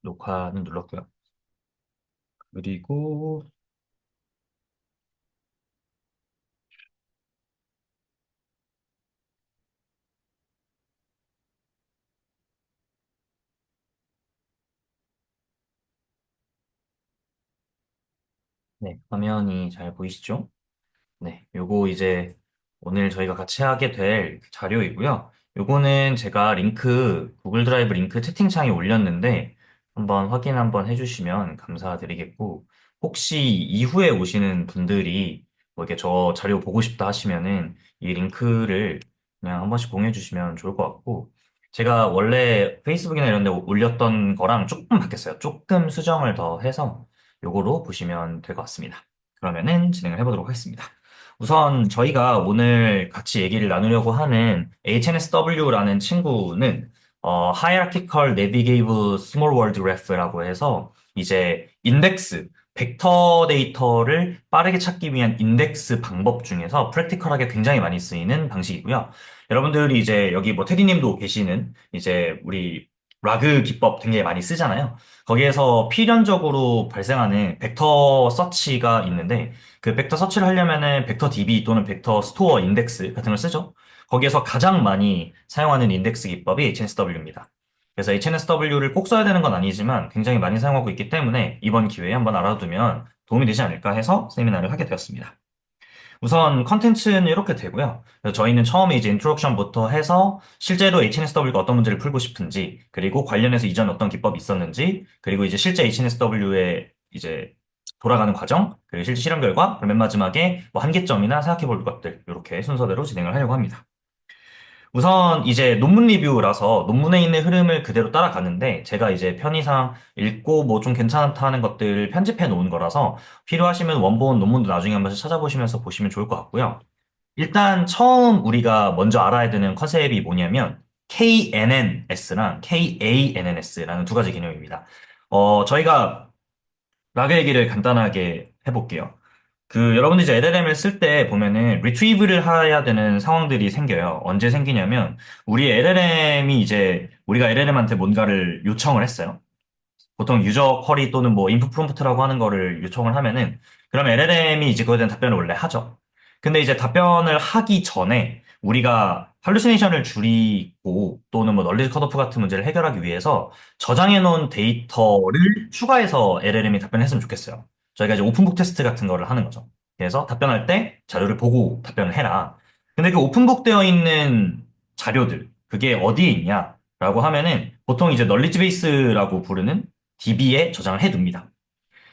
녹화는 눌렀고요. 그리고 네, 화면이 잘 보이시죠? 네, 요거 이제 오늘 저희가 같이 하게 될 자료이고요. 요거는 제가 구글 드라이브 링크 채팅창에 올렸는데 한번 확인 한번 해주시면 감사드리겠고, 혹시 이후에 오시는 분들이 뭐 이렇게 저 자료 보고 싶다 하시면은 이 링크를 그냥 한 번씩 공유해 주시면 좋을 것 같고, 제가 원래 페이스북이나 이런 데 올렸던 거랑 조금 바뀌었어요. 조금 수정을 더 해서 요거로 보시면 될 것 같습니다. 그러면은 진행을 해보도록 하겠습니다. 우선 저희가 오늘 같이 얘기를 나누려고 하는 HNSW라는 친구는 Hierarchical Navigative Small World Graph라고 해서 이제 벡터 데이터를 빠르게 찾기 위한 인덱스 방법 중에서 프랙티컬하게 굉장히 많이 쓰이는 방식이고요. 여러분들이 이제 여기 뭐 테디님도 계시는 이제 우리 라그 기법 굉장히 많이 쓰잖아요. 거기에서 필연적으로 발생하는 벡터 서치가 있는데, 그 벡터 서치를 하려면은 벡터 DB 또는 벡터 스토어 인덱스 같은 걸 쓰죠. 거기에서 가장 많이 사용하는 인덱스 기법이 HNSW입니다. 그래서 HNSW를 꼭 써야 되는 건 아니지만 굉장히 많이 사용하고 있기 때문에 이번 기회에 한번 알아두면 도움이 되지 않을까 해서 세미나를 하게 되었습니다. 우선 컨텐츠는 이렇게 되고요. 그래서 저희는 처음에 이제 인트로덕션부터 해서 실제로 HNSW가 어떤 문제를 풀고 싶은지, 그리고 관련해서 이전 어떤 기법이 있었는지, 그리고 이제 실제 HNSW의 이제 돌아가는 과정, 그리고 실제 실험 결과, 그리고 맨 마지막에 뭐 한계점이나 생각해 볼 것들, 이렇게 순서대로 진행을 하려고 합니다. 우선 이제 논문 리뷰라서 논문에 있는 흐름을 그대로 따라가는데, 제가 이제 편의상 읽고 뭐 좀 괜찮다 하는 것들 편집해 놓은 거라서 필요하시면 원본 논문도 나중에 한 번씩 찾아보시면서 보시면 좋을 것 같고요. 일단 처음 우리가 먼저 알아야 되는 컨셉이 뭐냐면 KNNS랑 KANNS라는 두 가지 개념입니다. 저희가 락의 얘기를 간단하게 해볼게요. 여러분들 이제 LLM을 쓸 때 보면은 리트리브를 해야 되는 상황들이 생겨요. 언제 생기냐면 우리 LLM이 이제 우리가 LLM한테 뭔가를 요청을 했어요. 보통 유저 쿼리 또는 뭐 인풋 프롬프트라고 하는 거를 요청을 하면은 그러면 LLM이 이제 그거에 대한 답변을 원래 하죠. 근데 이제 답변을 하기 전에 우리가 할루시네이션을 줄이고 또는 뭐 널리지 컷오프 같은 문제를 해결하기 위해서 저장해 놓은 데이터를 추가해서 LLM이 답변했으면 좋겠어요. 저희가 이제 오픈북 테스트 같은 거를 하는 거죠. 그래서 답변할 때 자료를 보고 답변을 해라. 근데 그 오픈북 되어 있는 자료들, 그게 어디에 있냐라고 하면은 보통 이제 널리지 베이스라고 부르는 DB에 저장을 해둡니다.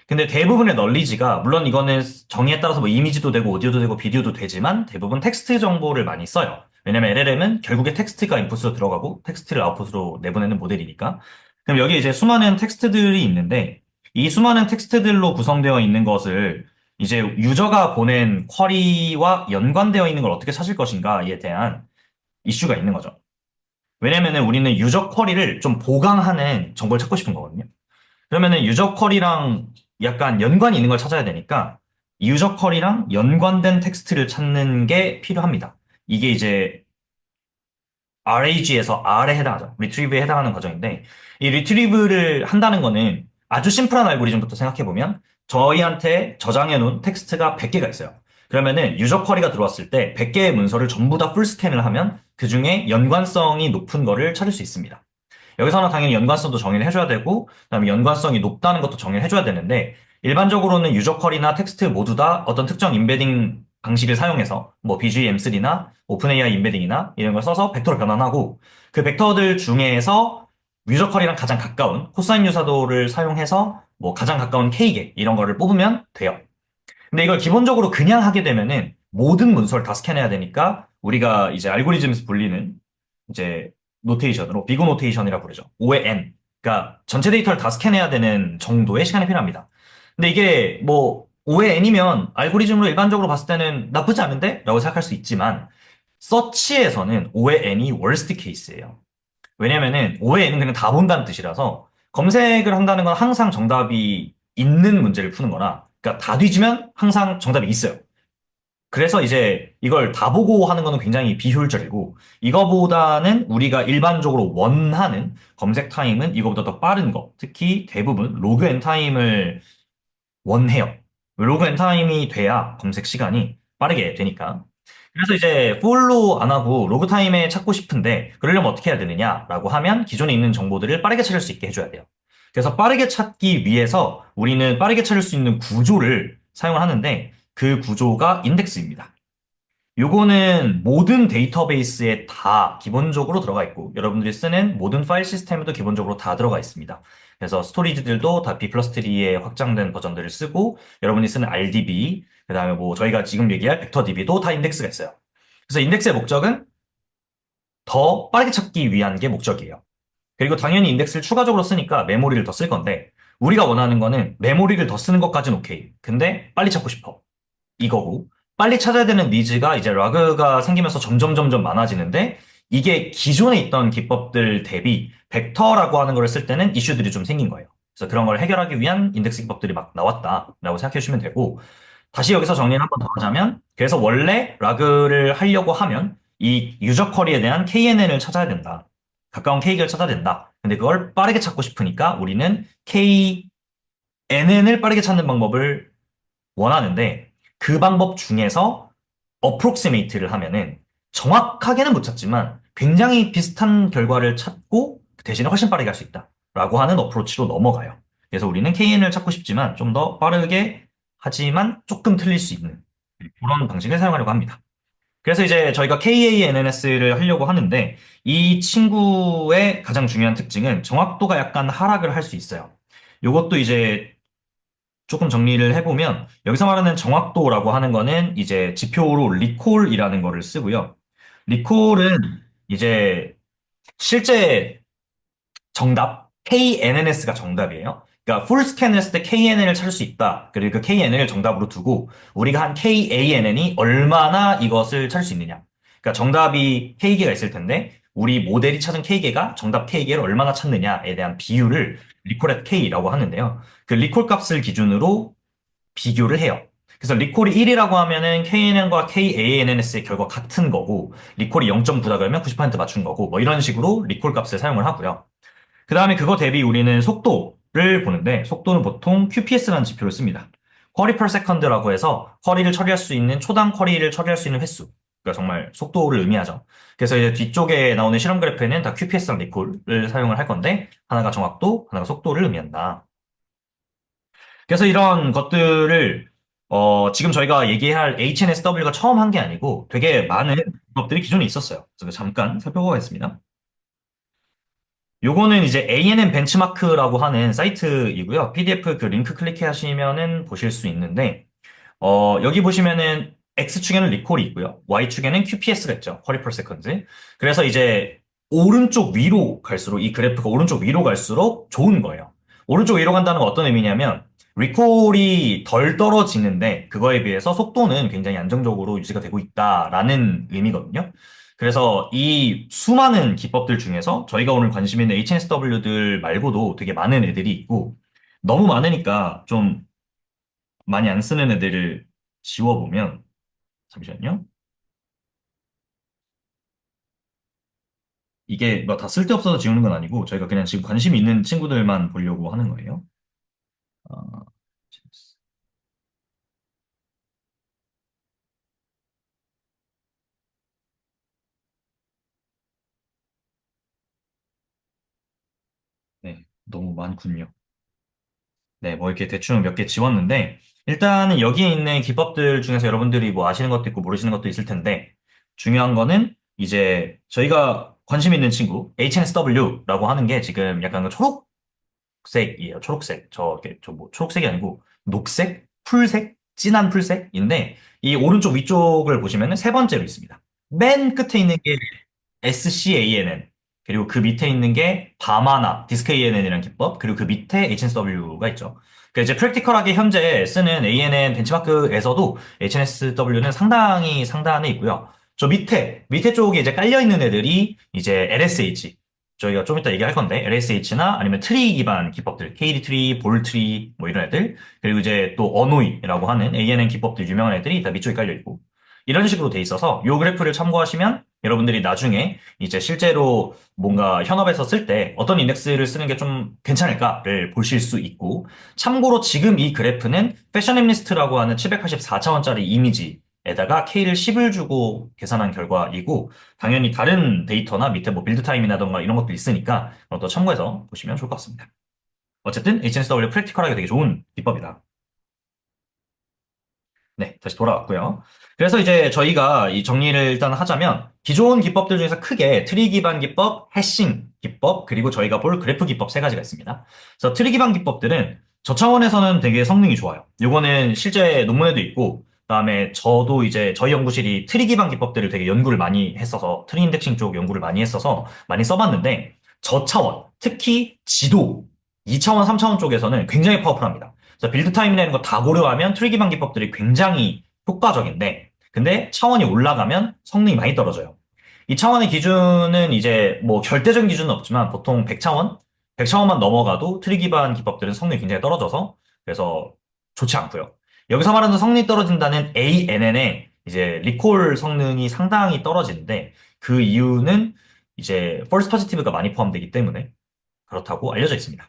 근데 대부분의 널리지가 물론 이거는 정의에 따라서 뭐 이미지도 되고 오디오도 되고 비디오도 되지만 대부분 텍스트 정보를 많이 써요. 왜냐면 LLM은 결국에 텍스트가 인풋으로 들어가고 텍스트를 아웃풋으로 내보내는 모델이니까. 그럼 여기 이제 수많은 텍스트들이 있는데 이 수많은 텍스트들로 구성되어 있는 것을 이제 유저가 보낸 쿼리와 연관되어 있는 걸 어떻게 찾을 것인가에 대한 이슈가 있는 거죠. 왜냐면은 우리는 유저 쿼리를 좀 보강하는 정보를 찾고 싶은 거거든요. 그러면은 유저 컬이랑 약간 연관이 있는 걸 찾아야 되니까 유저 컬이랑 연관된 텍스트를 찾는 게 필요합니다. 이게 이제 RAG에서 R에 해당하죠. 리트리브에 해당하는 과정인데 이 리트리브를 한다는 거는 아주 심플한 알고리즘부터 생각해보면 저희한테 저장해 놓은 텍스트가 100개가 있어요. 그러면은 유저 쿼리가 들어왔을 때 100개의 문서를 전부 다 풀 스캔을 하면 그 중에 연관성이 높은 거를 찾을 수 있습니다. 여기서는 당연히 연관성도 정의를 해줘야 되고, 그다음에 연관성이 높다는 것도 정의를 해줘야 되는데, 일반적으로는 유저 쿼리나 텍스트 모두 다 어떤 특정 임베딩 방식을 사용해서, 뭐 BGM3나 오픈AI 임베딩이나 이런 걸 써서 벡터로 변환하고, 그 벡터들 중에서 유저 쿼리랑 가장 가까운 코사인 유사도를 사용해서 뭐 가장 가까운 K개 이런 거를 뽑으면 돼요. 근데 이걸 기본적으로 그냥 하게 되면은 모든 문서를 다 스캔해야 되니까 우리가 이제 알고리즘에서 불리는 이제 노테이션으로 비고 노테이션이라 부르죠. O의 N. 그러니까 전체 데이터를 다 스캔해야 되는 정도의 시간이 필요합니다. 근데 이게 뭐 O의 N이면 알고리즘으로 일반적으로 봤을 때는 나쁘지 않은데? 라고 생각할 수 있지만 서치에서는 O의 N이 worst case예요. 왜냐면은 O의 N은 그냥 다 본다는 뜻이라서 검색을 한다는 건 항상 정답이 있는 문제를 푸는 거나 그러니까 다 뒤지면 항상 정답이 있어요. 그래서 이제 이걸 다 보고 하는 거는 굉장히 비효율적이고, 이거보다는 우리가 일반적으로 원하는 검색 타임은 이거보다 더 빠른 거. 특히 대부분 로그 앤 타임을 원해요. 로그 앤 타임이 돼야 검색 시간이 빠르게 되니까. 그래서 이제 풀로 안 하고 로그 타임에 찾고 싶은데 그러려면 어떻게 해야 되느냐라고 하면 기존에 있는 정보들을 빠르게 찾을 수 있게 해줘야 돼요. 그래서 빠르게 찾기 위해서 우리는 빠르게 찾을 수 있는 구조를 사용을 하는데 그 구조가 인덱스입니다. 요거는 모든 데이터베이스에 다 기본적으로 들어가 있고 여러분들이 쓰는 모든 파일 시스템에도 기본적으로 다 들어가 있습니다. 그래서 스토리지들도 다 B 플러스 3의 확장된 버전들을 쓰고 여러분이 쓰는 RDB, 그다음에 뭐 저희가 지금 얘기할 벡터 DB도 다 인덱스가 있어요. 그래서 인덱스의 목적은 더 빠르게 찾기 위한 게 목적이에요. 그리고 당연히 인덱스를 추가적으로 쓰니까 메모리를 더 쓸 건데 우리가 원하는 거는 메모리를 더 쓰는 것까지는 오케이. 근데 빨리 찾고 싶어. 이거고 빨리 찾아야 되는 니즈가 이제 라그가 생기면서 점점 많아지는데 이게 기존에 있던 기법들 대비 벡터라고 하는 걸 쓸 때는 이슈들이 좀 생긴 거예요. 그래서 그런 걸 해결하기 위한 인덱스 기법들이 막 나왔다라고 생각해 주시면 되고 다시 여기서 정리를 한 번 더 하자면 그래서 원래 라그를 하려고 하면 이 유저 쿼리에 대한 KNN을 찾아야 된다. 가까운 K를 찾아야 된다. 근데 그걸 빠르게 찾고 싶으니까 우리는 KNN을 빠르게 찾는 방법을 원하는데 그 방법 중에서 어프록시메이트를 하면은 정확하게는 못 찾지만 굉장히 비슷한 결과를 찾고 대신에 훨씬 빠르게 할 수 있다. 라고 하는 어프로치로 넘어가요. 그래서 우리는 KN을 찾고 싶지만 좀 더 빠르게 하지만 조금 틀릴 수 있는 그런 방식을 사용하려고 합니다. 그래서 이제 저희가 KANNS를 하려고 하는데 이 친구의 가장 중요한 특징은 정확도가 약간 하락을 할 수 있어요. 이것도 이제 조금 정리를 해보면 여기서 말하는 정확도라고 하는 거는 이제 지표로 리콜이라는 거를 쓰고요. 리콜은 이제 실제 정답 KNNS가 정답이에요. 그러니까 풀 스캔을 했을 때 KNN을 찾을 수 있다. 그리고 그 KNN을 정답으로 두고 우리가 한 KANN이 얼마나 이것을 찾을 수 있느냐. 그러니까 정답이 K개가 있을 텐데 우리 모델이 찾은 K개가 정답 K개를 얼마나 찾느냐에 대한 비율을 리콜 at K라고 하는데요. 그 리콜 값을 기준으로 비교를 해요. 그래서 리콜이 1이라고 하면은 KNN과 KANNS의 결과 같은 거고, 리콜이 0.9다 그러면 90% 맞춘 거고, 뭐 이런 식으로 리콜 값을 사용을 하고요. 그 다음에 그거 대비 우리는 속도를 보는데, 속도는 보통 QPS라는 지표를 씁니다. 쿼리 per second라고 해서 쿼리를 처리할 수 있는, 초당 쿼리를 처리할 수 있는 횟수. 그러니까 정말 속도를 의미하죠. 그래서 이제 뒤쪽에 나오는 실험 그래프에는 다 QPS랑 리콜을 사용을 할 건데, 하나가 정확도, 하나가 속도를 의미한다. 그래서 이런 것들을 지금 저희가 얘기할 HNSW가 처음 한 게 아니고 되게 많은 기법들이 기존에 있었어요. 그래서 잠깐 살펴보겠습니다. 요거는 이제 ANN 벤치마크라고 하는 사이트이고요. PDF 그 링크 클릭하시면은 보실 수 있는데 여기 보시면은 X축에는 리콜이 있고요. Y축에는 QPS가 있죠. 쿼리 per 세컨드. 그래서 이제 오른쪽 위로 갈수록 이 그래프가 오른쪽 위로 갈수록 좋은 거예요. 오른쪽 위로 간다는 건 어떤 의미냐면 리콜이 덜 떨어지는데 그거에 비해서 속도는 굉장히 안정적으로 유지가 되고 있다라는 의미거든요. 그래서 이 수많은 기법들 중에서 저희가 오늘 관심 있는 HNSW들 말고도 되게 많은 애들이 있고 너무 많으니까 좀 많이 안 쓰는 애들을 지워보면, 잠시만요. 이게 뭐 다 쓸데없어서 지우는 건 아니고, 저희가 그냥 지금 관심 있는 친구들만 보려고 하는 거예요. 아, 네, 너무 많군요. 네, 뭐 이렇게 대충 몇 개 지웠는데, 일단은 여기에 있는 기법들 중에서 여러분들이 뭐 아시는 것도 있고 모르시는 것도 있을 텐데, 중요한 거는 이제 저희가 관심 있는 친구, HNSW라고 하는 게 지금 약간 그 초록색이에요. 초록색. 저 뭐 초록색이 아니고 녹색, 풀색, 진한 풀색인데 이 오른쪽 위쪽을 보시면은 세 번째로 있습니다. 맨 끝에 있는 게 SCANN 그리고 그 밑에 있는 게 바마나 디스크 ANN이라는 기법 그리고 그 밑에 HNSW가 있죠. 그 이제 프랙티컬하게 현재 쓰는 ANN 벤치마크에서도 HNSW는 상당히 상단에 있고요. 저 밑에 쪽에 이제 깔려 있는 애들이 이제 LSH 저희가 좀 이따 얘기할 건데 LSH나 아니면 트리 기반 기법들 KD 트리, 볼 트리 뭐 이런 애들 그리고 이제 또 어노이라고 하는 ANN 기법들 유명한 애들이 다 밑쪽에 깔려 있고 이런 식으로 돼 있어서 이 그래프를 참고하시면 여러분들이 나중에 이제 실제로 뭔가 현업에서 쓸 때 어떤 인덱스를 쓰는 게 좀 괜찮을까를 보실 수 있고, 참고로 지금 이 그래프는 패션 앱리스트라고 하는 784차원짜리 이미지에다가 K를 10을 주고 계산한 결과이고, 당연히 다른 데이터나 밑에 뭐 빌드 타임이라던가 이런 것도 있으니까 또 참고해서 보시면 좋을 것 같습니다. 어쨌든 HNSW 프랙티컬하게 되게 좋은 기법이다. 네, 다시 돌아왔고요. 그래서 이제 저희가 이 정리를 일단 하자면 기존 기법들 중에서 크게 트리 기반 기법, 해싱 기법, 그리고 저희가 볼 그래프 기법 세 가지가 있습니다. 그래서 트리 기반 기법들은 저 차원에서는 되게 성능이 좋아요. 요거는 실제 논문에도 있고, 그다음에 저도 이제 저희 연구실이 트리 기반 기법들을 되게 연구를 많이 했어서 트리 인덱싱 쪽 연구를 많이 했어서 많이 써봤는데, 저 차원, 특히 지도 2차원, 3차원 쪽에서는 굉장히 파워풀합니다. 그래서 빌드 타임이라는 거 다 고려하면 트리 기반 기법들이 굉장히 효과적인데, 근데 차원이 올라가면 성능이 많이 떨어져요. 이 차원의 기준은 이제 뭐 절대적인 기준은 없지만 보통 100차원? 100차원만 넘어가도 트리 기반 기법들은 성능이 굉장히 떨어져서 그래서 좋지 않고요. 여기서 말하는 성능이 떨어진다는 ANN의 이제 리콜 성능이 상당히 떨어지는데, 그 이유는 이제 false positive가 많이 포함되기 때문에 그렇다고 알려져 있습니다.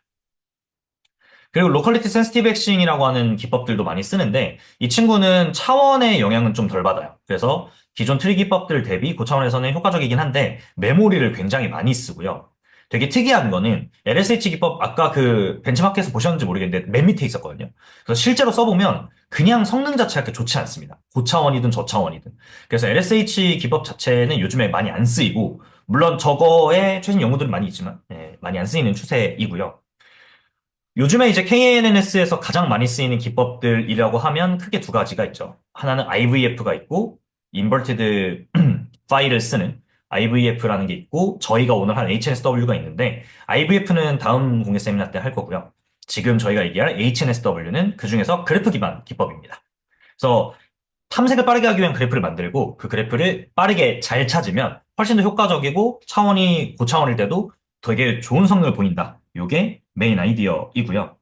그리고 로컬리티 센시티브 해싱이라고 하는 기법들도 많이 쓰는데, 이 친구는 차원의 영향은 좀 덜 받아요. 그래서 기존 트리 기법들 대비 그 차원에서는 효과적이긴 한데 메모리를 굉장히 많이 쓰고요. 되게 특이한 거는 LSH 기법, 아까 그 벤치마크에서 보셨는지 모르겠는데 맨 밑에 있었거든요. 그래서 실제로 써보면 그냥 성능 자체가 그렇게 좋지 않습니다. 고차원이든 저차원이든. 그래서 LSH 기법 자체는 요즘에 많이 안 쓰이고, 물론 저거에 최신 연구들은 많이 있지만 많이 안 쓰이는 추세이고요. 요즘에 이제 KNNS에서 가장 많이 쓰이는 기법들이라고 하면 크게 두 가지가 있죠. 하나는 IVF가 있고, 인버티드 파일을 쓰는 IVF라는 게 있고, 저희가 오늘 한 HNSW가 있는데, IVF는 다음 공개 세미나 때 할 거고요. 지금 저희가 얘기할 HNSW는 그 중에서 그래프 기반 기법입니다. 그래서 탐색을 빠르게 하기 위한 그래프를 만들고, 그 그래프를 빠르게 잘 찾으면 훨씬 더 효과적이고 차원이 고차원일 때도 되게 좋은 성능을 보인다. 이게 메인 아이디어이고요.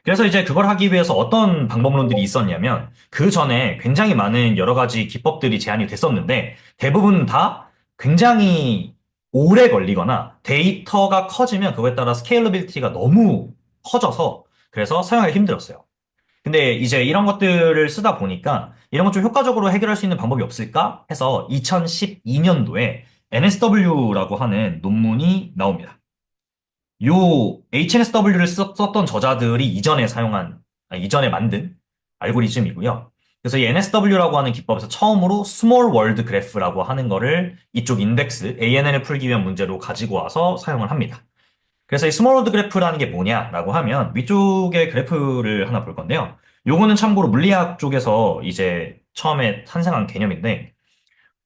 그래서 이제 그걸 하기 위해서 어떤 방법론들이 있었냐면, 그 전에 굉장히 많은 여러 가지 기법들이 제안이 됐었는데 대부분 다 굉장히 오래 걸리거나 데이터가 커지면 그거에 따라 스케일러빌리티가 너무 커져서 그래서 사용하기 힘들었어요. 근데 이제 이런 것들을 쓰다 보니까 이런 것 좀 효과적으로 해결할 수 있는 방법이 없을까 해서 2012년도에 NSW라고 하는 논문이 나옵니다. 요 HNSW를 썼던 저자들이 이전에 만든 알고리즘이고요. 그래서 이 NSW라고 하는 기법에서 처음으로 스몰 월드 그래프라고 하는 거를 이쪽 인덱스 ANN을 풀기 위한 문제로 가지고 와서 사용을 합니다. 그래서 이 스몰 월드 그래프라는 게 뭐냐라고 하면 위쪽에 그래프를 하나 볼 건데요. 요거는 참고로 물리학 쪽에서 이제 처음에 탄생한 개념인데,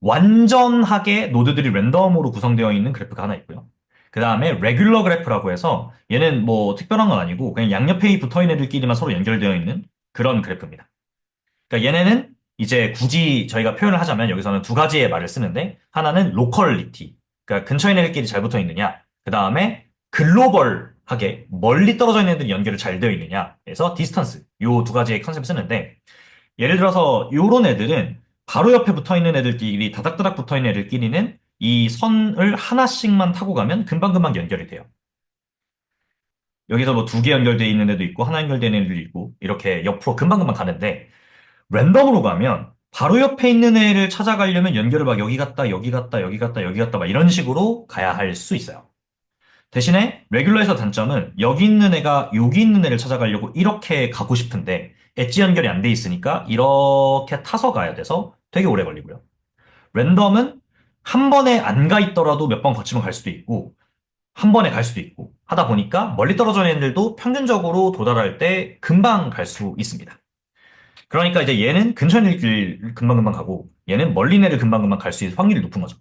완전하게 노드들이 랜덤으로 구성되어 있는 그래프가 하나 있고요. 그 다음에 레귤러 그래프라고 해서 얘는 뭐 특별한 건 아니고 그냥 양옆에 붙어 있는 애들끼리만 서로 연결되어 있는 그런 그래프입니다. 그러니까 얘네는 이제 굳이 저희가 표현을 하자면 여기서는 두 가지의 말을 쓰는데, 하나는 로컬리티, 그러니까 근처에 있는 애들끼리 잘 붙어 있느냐, 그 다음에 글로벌하게 멀리 떨어져 있는 애들이 연결을 잘 되어 있느냐, 그래서 디스턴스, 요 두 가지의 컨셉을 쓰는데, 예를 들어서 요런 애들은 바로 옆에 붙어 있는 애들끼리 다닥다닥 붙어 있는 애들끼리는 이 선을 하나씩만 타고 가면 금방금방 연결이 돼요. 여기서 뭐 두 개 연결되어 있는 애도 있고 하나 연결되는 애도 있고 이렇게 옆으로 금방금방 가는데, 랜덤으로 가면 바로 옆에 있는 애를 찾아가려면 연결을 막 여기 갔다 여기 갔다 여기 갔다 여기 갔다 막 이런 식으로 가야 할 수 있어요. 대신에 레귤러에서 단점은 여기 있는 애가 여기 있는 애를 찾아가려고 이렇게 가고 싶은데 엣지 연결이 안 돼 있으니까 이렇게 타서 가야 돼서 되게 오래 걸리고요. 랜덤은 한 번에 안 가 있더라도 몇 번 거치면 갈 수도 있고 한 번에 갈 수도 있고 하다 보니까 멀리 떨어져 있는 애들도 평균적으로 도달할 때 금방 갈 수 있습니다. 그러니까 이제 얘는 근처에 있는 길 금방금방 가고 얘는 멀리 있는 애를 금방금방 갈 수 있을 확률이 높은 거죠.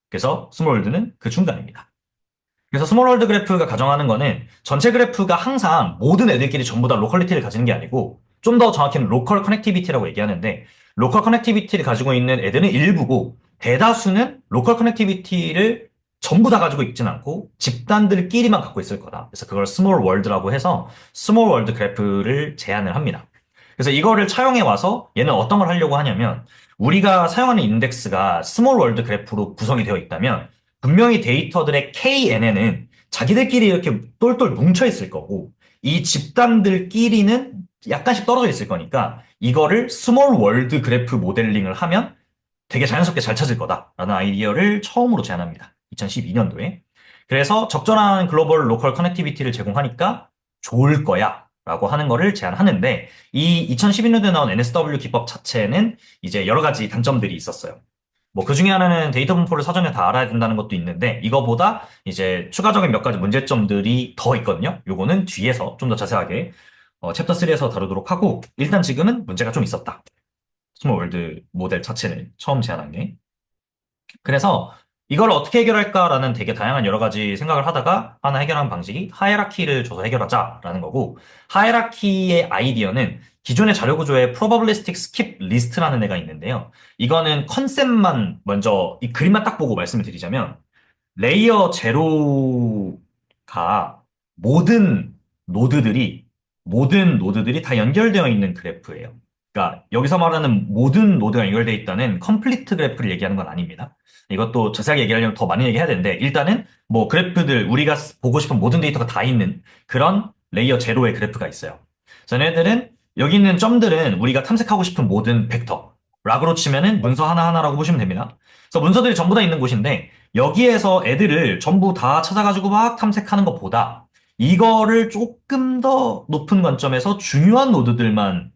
그래서 스몰월드는 그 중간입니다. 그래서 스몰월드 그래프가 가정하는 거는 전체 그래프가 항상 모든 애들끼리 전부 다 로컬리티를 가지는 게 아니고, 좀 더 정확히는 로컬 커넥티비티라고 얘기하는데, 로컬 커넥티비티를 가지고 있는 애들은 일부고 대다수는 로컬 커넥티비티를 전부 다 가지고 있진 않고 집단들끼리만 갖고 있을 거다. 그래서 그걸 스몰 월드라고 해서 스몰 월드 그래프를 제안을 합니다. 그래서 이거를 차용해 와서 얘는 어떤 걸 하려고 하냐면, 우리가 사용하는 인덱스가 스몰 월드 그래프로 구성이 되어 있다면 분명히 데이터들의 KNN은 자기들끼리 이렇게 똘똘 뭉쳐 있을 거고 이 집단들끼리는 약간씩 떨어져 있을 거니까 이거를 스몰 월드 그래프 모델링을 하면 되게 자연스럽게 잘 찾을 거다라는 아이디어를 처음으로 제안합니다. 2012년도에. 그래서 적절한 글로벌 로컬 커넥티비티를 제공하니까 좋을 거야 라고 하는 거를 제안하는데 이 2012년도에 나온 NSW 기법 자체는 이제 여러 가지 단점들이 있었어요. 뭐 그 중에 하나는 데이터 분포를 사전에 다 알아야 된다는 것도 있는데 이거보다 이제 추가적인 몇 가지 문제점들이 더 있거든요. 요거는 뒤에서 좀 더 자세하게 챕터 3에서 다루도록 하고 일단 지금은 문제가 좀 있었다. 스몰 월드 모델 자체를 처음 제안한 게. 그래서 이걸 어떻게 해결할까라는 되게 다양한 여러 가지 생각을 하다가 하나 해결한 방식이 하이라키를 줘서 해결하자라는 거고 하이라키의 아이디어는 기존의 자료 구조에 probabilistic skip list라는 애가 있는데요. 이거는 컨셉만 먼저 이 그림만 딱 보고 말씀을 드리자면 레이어 제로가 모든 노드들이 모든 노드들이 다 연결되어 있는 그래프예요. 그러니까 여기서 말하는 모든 노드가 연결되어 있다는 컴플리트 그래프를 얘기하는 건 아닙니다. 이것도 자세하게 얘기하려면 더 많이 얘기해야 되는데 일단은 뭐 그래프들 우리가 보고 싶은 모든 데이터가 다 있는 그런 레이어 제로의 그래프가 있어요. 쟤네들은 여기 있는 점들은 우리가 탐색하고 싶은 모든 벡터 락으로 치면은 문서 하나하나라고 보시면 됩니다. 그래서 문서들이 전부 다 있는 곳인데 여기에서 애들을 전부 다 찾아가지고 막 탐색하는 것보다 이거를 조금 더 높은 관점에서 중요한 노드들만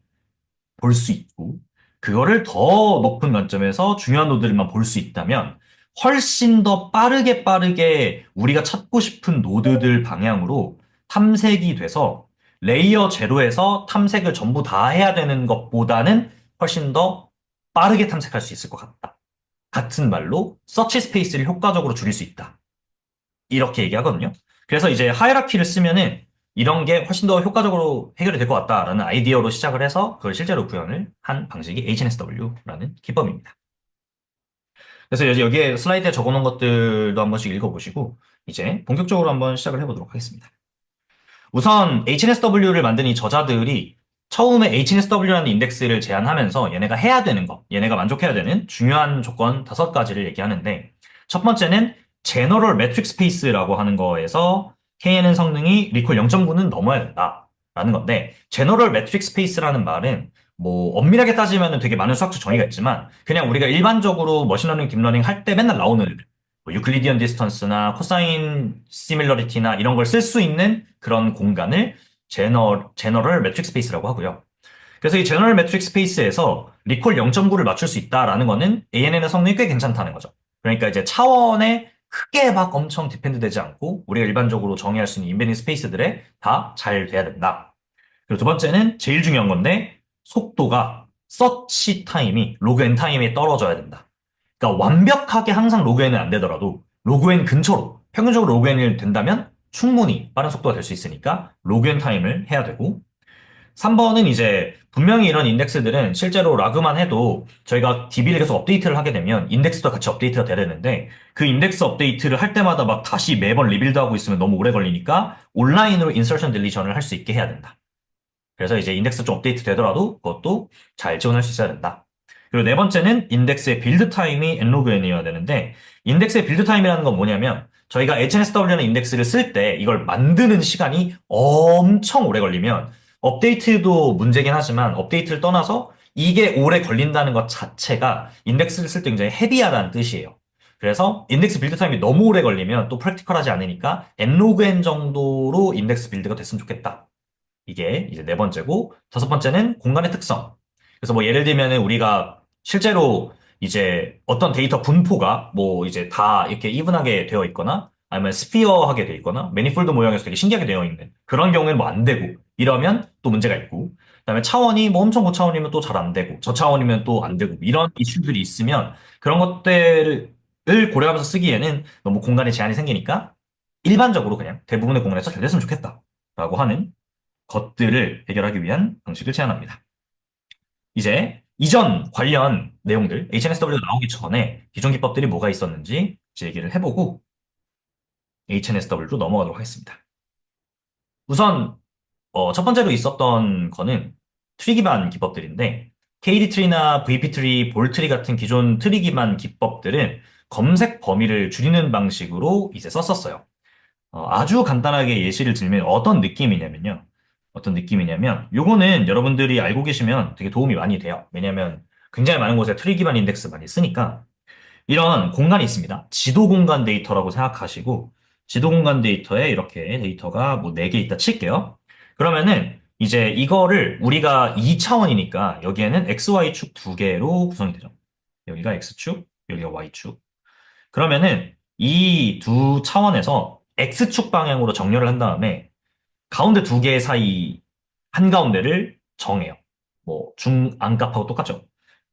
볼 수 있고 그거를 더 높은 관점에서 중요한 노드들만 볼 수 있다면 훨씬 더 빠르게 우리가 찾고 싶은 노드들 방향으로 탐색이 돼서 레이어 제로에서 탐색을 전부 다 해야 되는 것보다는 훨씬 더 빠르게 탐색할 수 있을 것 같다. 같은 말로 서치 스페이스를 효과적으로 줄일 수 있다. 이렇게 얘기하거든요. 그래서 이제 하이라키를 쓰면은 이런 게 훨씬 더 효과적으로 해결이 될 것 같다라는 아이디어로 시작을 해서 그걸 실제로 구현을 한 방식이 HNSW라는 기법입니다. 그래서 이제 여기에 슬라이드에 적어놓은 것들도 한 번씩 읽어보시고 이제 본격적으로 한번 시작을 해보도록 하겠습니다. 우선 HNSW를 만든 이 저자들이 처음에 HNSW라는 인덱스를 제안하면서 얘네가 해야 되는 것, 얘네가 만족해야 되는 중요한 조건 5가지를 얘기하는데 첫 번째는 제너럴 매트릭 스페이스라고 하는 거에서 KNN 성능이 리콜 0.9는 넘어야 된다라는 건데 제너럴 매트릭 스페이스라는 말은 뭐 엄밀하게 따지면 되게 많은 수학적 정의가 있지만 그냥 우리가 일반적으로 머신러닝, 딥러닝 할 때 맨날 나오는 애들 뭐 유클리디언 디스턴스나 코사인 시밀러리티나 이런 걸 쓸 수 있는 그런 공간을 제너럴 매트릭 스페이스라고 하고요. 그래서 이 제너럴 매트릭 스페이스에서 리콜 0.9를 맞출 수 있다라는 거는 ANN의 성능이 꽤 괜찮다는 거죠. 그러니까 이제 차원에 크게 막 엄청 디펜드 되지 않고 우리가 일반적으로 정의할 수 있는 인베딩 스페이스들에 다 잘 돼야 된다. 그리고 두 번째는 제일 중요한 건데 속도가 서치 타임이 로그 n 타임에 떨어져야 된다. 그러니까 완벽하게 항상 로그 n은 안 되더라도 로그 n 근처로 평균적으로 로그 n이 된다면 충분히 빠른 속도가 될 수 있으니까 로그 n 타임을 해야 되고 3번은 이제 분명히 이런 인덱스들은 실제로 라그만 해도 저희가 DB를 계속 업데이트를 하게 되면 인덱스도 같이 업데이트가 돼야 되는데 그 인덱스 업데이트를 할 때마다 막 다시 매번 리빌드하고 있으면 너무 오래 걸리니까 온라인으로 인서션 딜리션을 할 수 있게 해야 된다. 그래서 이제 인덱스 좀 업데이트 되더라도 그것도 잘 지원할 수 있어야 된다. 그리고 네 번째는 인덱스의 빌드 타임이 nlogn이어야 되는데 인덱스의 빌드 타임이라는 건 뭐냐면 저희가 HNSW라는 인덱스를 쓸 때 이걸 만드는 시간이 엄청 오래 걸리면 업데이트도 문제긴 하지만 업데이트를 떠나서 이게 오래 걸린다는 것 자체가 인덱스를 쓸 때 굉장히 헤비하다는 뜻이에요. 그래서 인덱스 빌드 타임이 너무 오래 걸리면 또 프랙티컬하지 않으니까 nlogn 정도로 인덱스 빌드가 됐으면 좋겠다. 이게 이제 네 번째고, 다섯 번째는 공간의 특성. 그래서 뭐 예를 들면은 우리가 실제로 이제 어떤 데이터 분포가 뭐 이제 다 이렇게 이분하게 되어 있거나 아니면 스피어하게 되어 있거나 매니폴드 모양에서 되게 신기하게 되어 있는 그런 경우에는 뭐 안 되고 이러면 또 문제가 있고 그다음에 차원이 뭐 엄청 고차원이면 또 잘 안 되고 저차원이면 또 안 되고 이런 이슈들이 있으면 그런 것들을 고려하면서 쓰기에는 너무 공간에 제한이 생기니까 일반적으로 그냥 대부분의 공간에서 잘 됐으면 좋겠다라고 하는 것들을 해결하기 위한 방식을 제안합니다. 이제 이전 관련 내용들, HNSW가 나오기 전에 기존 기법들이 뭐가 있었는지 이제 얘기를 해보고 HNSW로 넘어가도록 하겠습니다. 우선 첫 번째로 있었던 거는 트리 기반 기법들인데 KD 트리나 VP 트리, 볼 트리 같은 기존 트리 기반 기법들은 검색 범위를 줄이는 방식으로 이제 썼었어요. 아주 간단하게 예시를 들면 어떤 느낌이냐면요. 어떤 느낌이냐면 요거는 여러분들이 알고 계시면 되게 도움이 많이 돼요. 왜냐면 굉장히 많은 곳에 트리 기반 인덱스 많이 쓰니까 이런 공간이 있습니다. 지도 공간 데이터라고 생각하시고 지도 공간 데이터에 이렇게 데이터가 뭐 4개 있다 칠게요. 그러면은 이제 이거를 우리가 2차원이니까 여기에는 XY축 2개로 구성이 되죠. 여기가 X축, 여기가 Y축. 그러면은 이 두 차원에서 X축 방향으로 정렬을 한 다음에 가운데 2개 사이 한가운데를 정해요. 뭐 중앙값하고 똑같죠.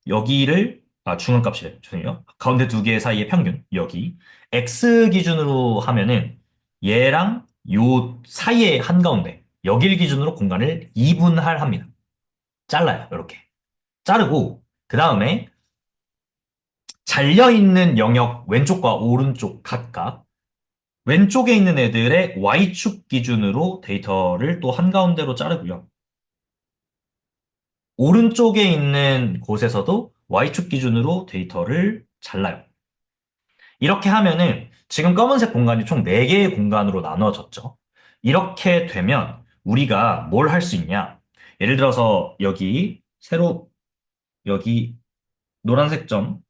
여기를 중앙값이래. 죄송해요. 가운데 2개 사이의 평균 여기 x 기준으로 하면은 얘랑 요 사이의 한가운데 여길 기준으로 공간을 2분할 합니다. 잘라요. 이렇게 자르고 그 다음에 잘려 있는 영역 왼쪽과 오른쪽 각각 왼쪽에 있는 애들의 y축 기준으로 데이터를 또 한가운데로 자르고요. 오른쪽에 있는 곳에서도 y축 기준으로 데이터를 잘라요. 이렇게 하면은 지금 검은색 공간이 총 4개의 공간으로 나눠졌죠. 이렇게 되면 우리가 뭘 할 수 있냐? 예를 들어서 여기 여기 노란색 점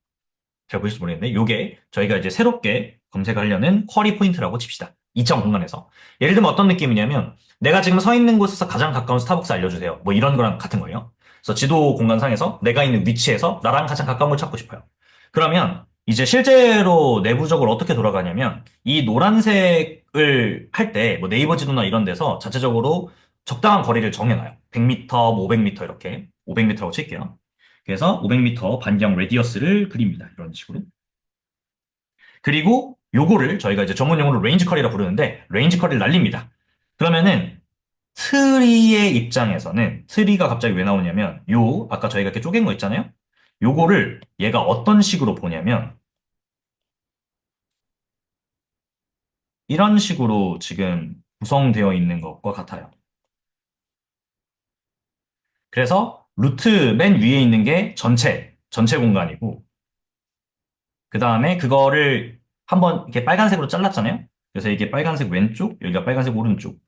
잘 보실지 모르겠는데 요게 저희가 이제 새롭게 검색하려는 쿼리 포인트라고 칩시다. 2차 공간에서. 예를 들면 어떤 느낌이냐면 내가 지금 서 있는 곳에서 가장 가까운 스타벅스 알려주세요. 뭐 이런 거랑 같은 거예요. 그래서 지도 공간상에서 내가 있는 위치에서 나랑 가장 가까운 걸 찾고 싶어요. 그러면 이제 실제로 내부적으로 어떻게 돌아가냐면 이 노란색을 할 때 뭐 네이버 지도나 이런 데서 자체적으로 적당한 거리를 정해놔요. 100m, 뭐 500m 이렇게 500m라고 칠게요. 그래서 500m 반경 레디어스를 그립니다. 이런 식으로. 그리고 요거를 저희가 이제 전문 용어로 레인지 커리라 부르는데 레인지 커리를 날립니다. 그러면은 트리의 입장에서는 트리가 갑자기 왜 나오냐면 요 아까 저희가 이렇게 쪼갠 거 있잖아요. 요거를 얘가 어떤 식으로 보냐면 이런 식으로 지금 구성되어 있는 것과 같아요. 그래서 루트 맨 위에 있는 게 전체 공간이고 그 다음에 그거를 한번 이렇게 빨간색으로 잘랐잖아요. 그래서 이게 빨간색 왼쪽, 여기가 빨간색 오른쪽.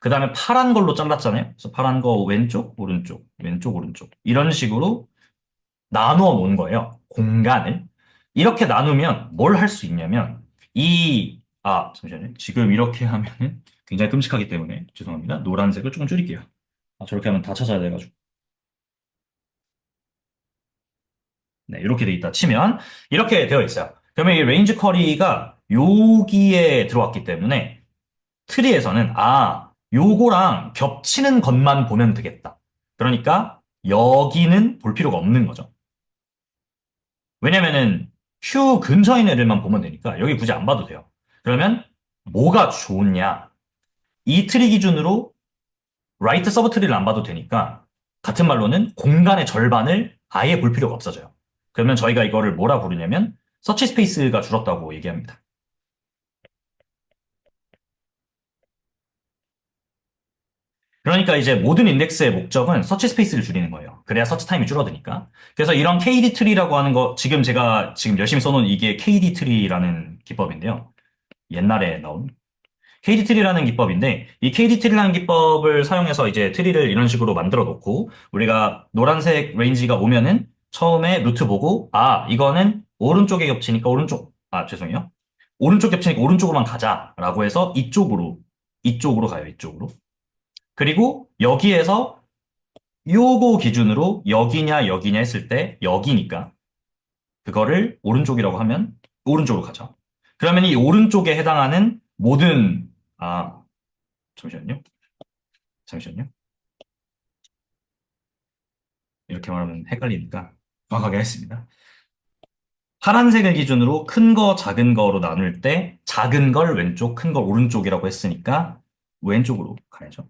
그 다음에 파란 걸로 잘랐잖아요. 그래서 파란 거 왼쪽, 오른쪽, 왼쪽, 오른쪽. 이런 식으로 나누어 놓은 거예요. 공간을. 이렇게 나누면 뭘 할 수 있냐면 잠시만요. 지금 이렇게 하면은 굉장히 끔찍하기 때문에 죄송합니다. 노란색을 조금 줄일게요. 저렇게 하면 다 찾아야 돼가지고. 네, 이렇게 돼 있다 치면 이렇게 되어 있어요. 그러면 이 레인지 쿼리가 여기에 들어왔기 때문에 트리에서는 요거랑 겹치는 것만 보면 되겠다. 그러니까 여기는 볼 필요가 없는 거죠. 왜냐면은 Q 근처에 있는 애들만 보면 되니까 여기 굳이 안 봐도 돼요. 그러면 뭐가 좋냐? 이 트리 기준으로 라이트 서브 트리를 안 봐도 되니까 같은 말로는 공간의 절반을 아예 볼 필요가 없어져요. 그러면 저희가 이거를 뭐라 부르냐면 서치 스페이스가 줄었다고 얘기합니다. 그러니까 이제 모든 인덱스의 목적은 서치 스페이스를 줄이는 거예요. 그래야 서치 타임이 줄어드니까. 그래서 이런 KD 트리라고 하는 거 지금 제가 지금 열심히 써놓은 이게 KD 트리라는 기법인데요. 옛날에 나온 KD 트리라는 기법인데 이 KD 트리라는 기법을 사용해서 이제 트리를 이런 식으로 만들어 놓고 우리가 노란색 레인지가 오면은 처음에 루트 보고 이거는 오른쪽에 겹치니까 죄송해요. 오른쪽 겹치니까 오른쪽으로만 가자라고 해서 이쪽으로 가요. 이쪽으로. 그리고 여기에서 요거 기준으로 여기냐 여기냐 했을 때 여기니까 그거를 오른쪽이라고 하면 오른쪽으로 가죠. 그러면 이 오른쪽에 해당하는 모든 잠시만요. 잠시만요. 이렇게 말하면 헷갈리니까 정확하게 했습니다. 파란색을 기준으로 큰 거, 작은 거로 나눌 때 작은 걸 왼쪽, 큰 걸 오른쪽이라고 했으니까 왼쪽으로 가야죠.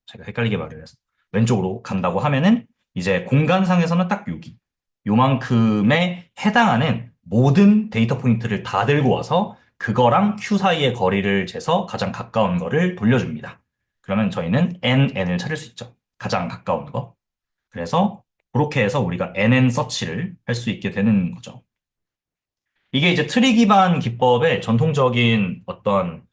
제가 헷갈리게 말을 해서 왼쪽으로 간다고 하면은 이제 공간상에서는 딱 여기 요만큼에 해당하는 모든 데이터 포인트를 다 들고 와서 그거랑 Q 사이의 거리를 재서 가장 가까운 거를 돌려줍니다. 그러면 저희는 NN을 찾을 수 있죠. 가장 가까운 거. 그래서 그렇게 해서 우리가 NN 서치를 할 수 있게 되는 거죠. 이게 이제 트리 기반 기법의 전통적인 어떤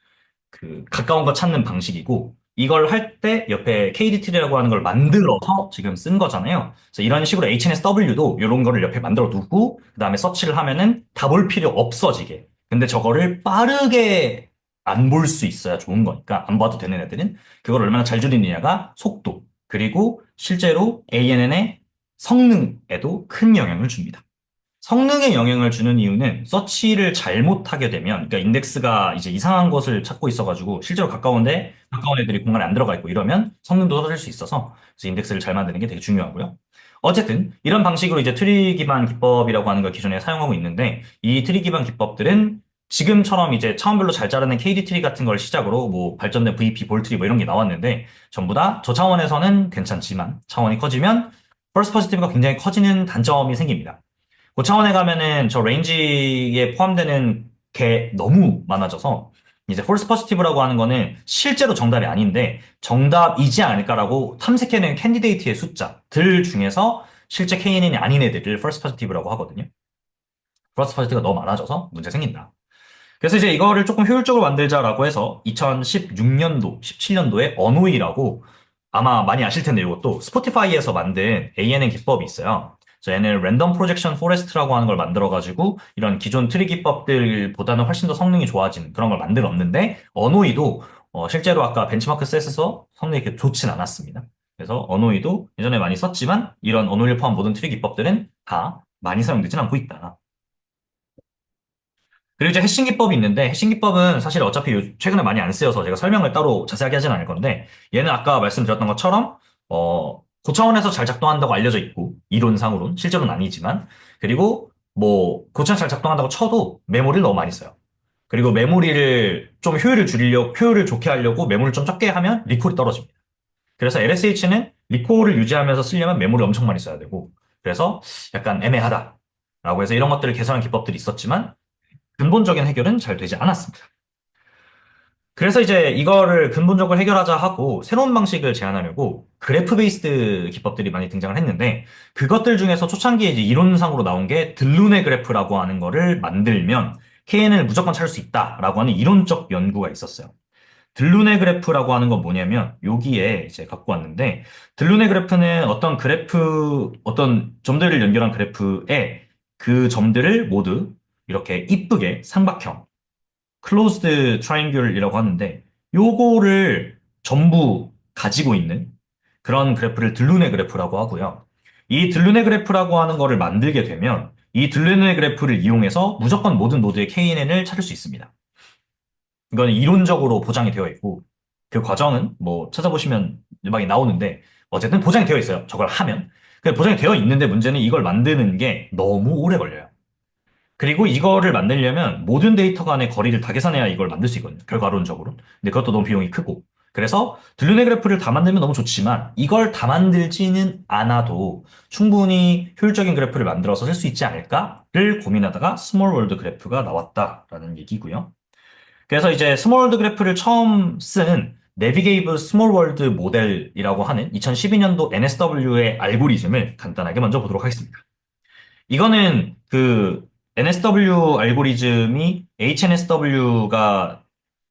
그 가까운 거 찾는 방식이고 이걸 할 때 옆에 KDT라고 하는 걸 만들어서 지금 쓴 거잖아요. 그래서 이런 식으로 HNSW도 이런 거를 옆에 만들어 두고 그다음에 서치를 하면은 다 볼 필요 없어지게. 근데 저거를 빠르게 안 볼 수 있어야 좋은 거니까 안 봐도 되는 애들은 그걸 얼마나 잘 줄이느냐가 속도 그리고 실제로 ANN의 성능에도 큰 영향을 줍니다. 성능에 영향을 주는 이유는 서치를 잘못하게 되면, 그러니까 인덱스가 이제 이상한 것을 찾고 있어가지고 실제로 가까운데 가까운 애들이 공간에 안 들어가 있고 이러면 성능도 떨어질 수 있어서 그래서 인덱스를 잘 만드는 게 되게 중요하고요. 어쨌든 이런 방식으로 이제 트리 기반 기법이라고 하는 걸 기존에 사용하고 있는데 이 트리 기반 기법들은 지금처럼 이제 차원별로 잘 자르는 KD 트리 같은 걸 시작으로 뭐 발전된 VP 볼 트리 뭐 이런 게 나왔는데 전부 다 저 차원에서는 괜찮지만 차원이 커지면 펄스 포지티브가 굉장히 커지는 단점이 생깁니다. 고차원에 가면은 저 레인지에 포함되는 게 너무 많아져서 이제 폴스 포지티브라고 하는 거는 실제로 정답이 아닌데 정답이지 않을까라고 탐색해낸 캔디데이트의 숫자들 중에서 실제 KNN이 아닌 애들을 폴스 포지티브라고 하거든요. 폴스 포지티브가 너무 많아져서 문제 생긴다. 그래서 이제 이거를 조금 효율적으로 만들자라고 해서 2016년도, 17년도에 언웨이라고 아마 많이 아실 텐데 이것도 스포티파이에서 만든 ANN 기법이 있어요. 그래서 얘는 랜덤 프로젝션 포레스트라고 하는 걸 만들어가지고 이런 기존 트리 기법들보다는 훨씬 더 성능이 좋아진 그런 걸 만들었는데 언웨이도 실제로 아까 벤치마크 셋에서 성능이 그렇게 좋진 않았습니다. 그래서 언웨이도 예전에 많이 썼지만 이런 언웨이를 포함 모든 트리 기법들은 다 많이 사용되진 않고 있다. 그리고 이제 해싱 기법이 있는데 해싱 기법은 사실 어차피 최근에 많이 안 쓰여서 제가 설명을 따로 자세하게 하진 않을 건데 얘는 아까 말씀드렸던 것처럼 고차원에서 잘 작동한다고 알려져 있고 이론상으로는 실제로는 아니지만 그리고 뭐 고차원 잘 작동한다고 쳐도 메모리를 너무 많이 써요. 그리고 메모리를 좀 효율을 좋게 하려고 메모리를 좀 적게 하면 리콜이 떨어집니다. 그래서 LSH는 리콜을 유지하면서 쓰려면 메모리를 엄청 많이 써야 되고 그래서 약간 애매하다라고 해서 이런 것들을 개선한 기법들이 있었지만 근본적인 해결은 잘 되지 않았습니다. 그래서 이제 이거를 근본적으로 해결하자 하고 새로운 방식을 제안하려고 그래프 베이스드 기법들이 많이 등장을 했는데 그것들 중에서 초창기에 이제 이론상으로 나온 게 들루네 그래프라고 하는 거를 만들면 KN을 무조건 찾을 수 있다라고 하는 이론적 연구가 있었어요. 들루네 그래프라고 하는 건 뭐냐면 여기에 이제 갖고 왔는데 들루네 그래프는 어떤 점들을 연결한 그래프에 그 점들을 모두 이렇게 이쁘게 삼각형 클로즈드 트라이앵글이라고 하는데 요거를 전부 가지고 있는 그런 그래프를 들루네 그래프라고 하고요. 이 들루네 그래프라고 하는 거를 만들게 되면 이 들루네 그래프를 이용해서 무조건 모든 노드의 KNN을 찾을 수 있습니다. 이거는 이론적으로 보장이 되어 있고 그 과정은 뭐 찾아보시면 음악이 나오는데 어쨌든 보장이 되어 있어요. 저걸 하면. 근데 보장이 되어 있는데 문제는 이걸 만드는 게 너무 오래 걸려요. 그리고 이거를 만들려면 모든 데이터 간의 거리를 다 계산해야 이걸 만들 수 있거든요. 결과론적으로. 근데 그것도 너무 비용이 크고. 그래서 들르네 그래프를 다 만들면 너무 좋지만 이걸 다 만들지는 않아도 충분히 효율적인 그래프를 만들어서 쓸 수 있지 않을까를 고민하다가 스몰 월드 그래프가 나왔다라는 얘기고요. 그래서 이제 스몰 월드 그래프를 처음 쓴 내비게이브 스몰 월드 모델이라고 하는 2012년도 NSW의 알고리즘을 간단하게 먼저 보도록 하겠습니다. 이거는 그 NSW 알고리즘이 HNSW가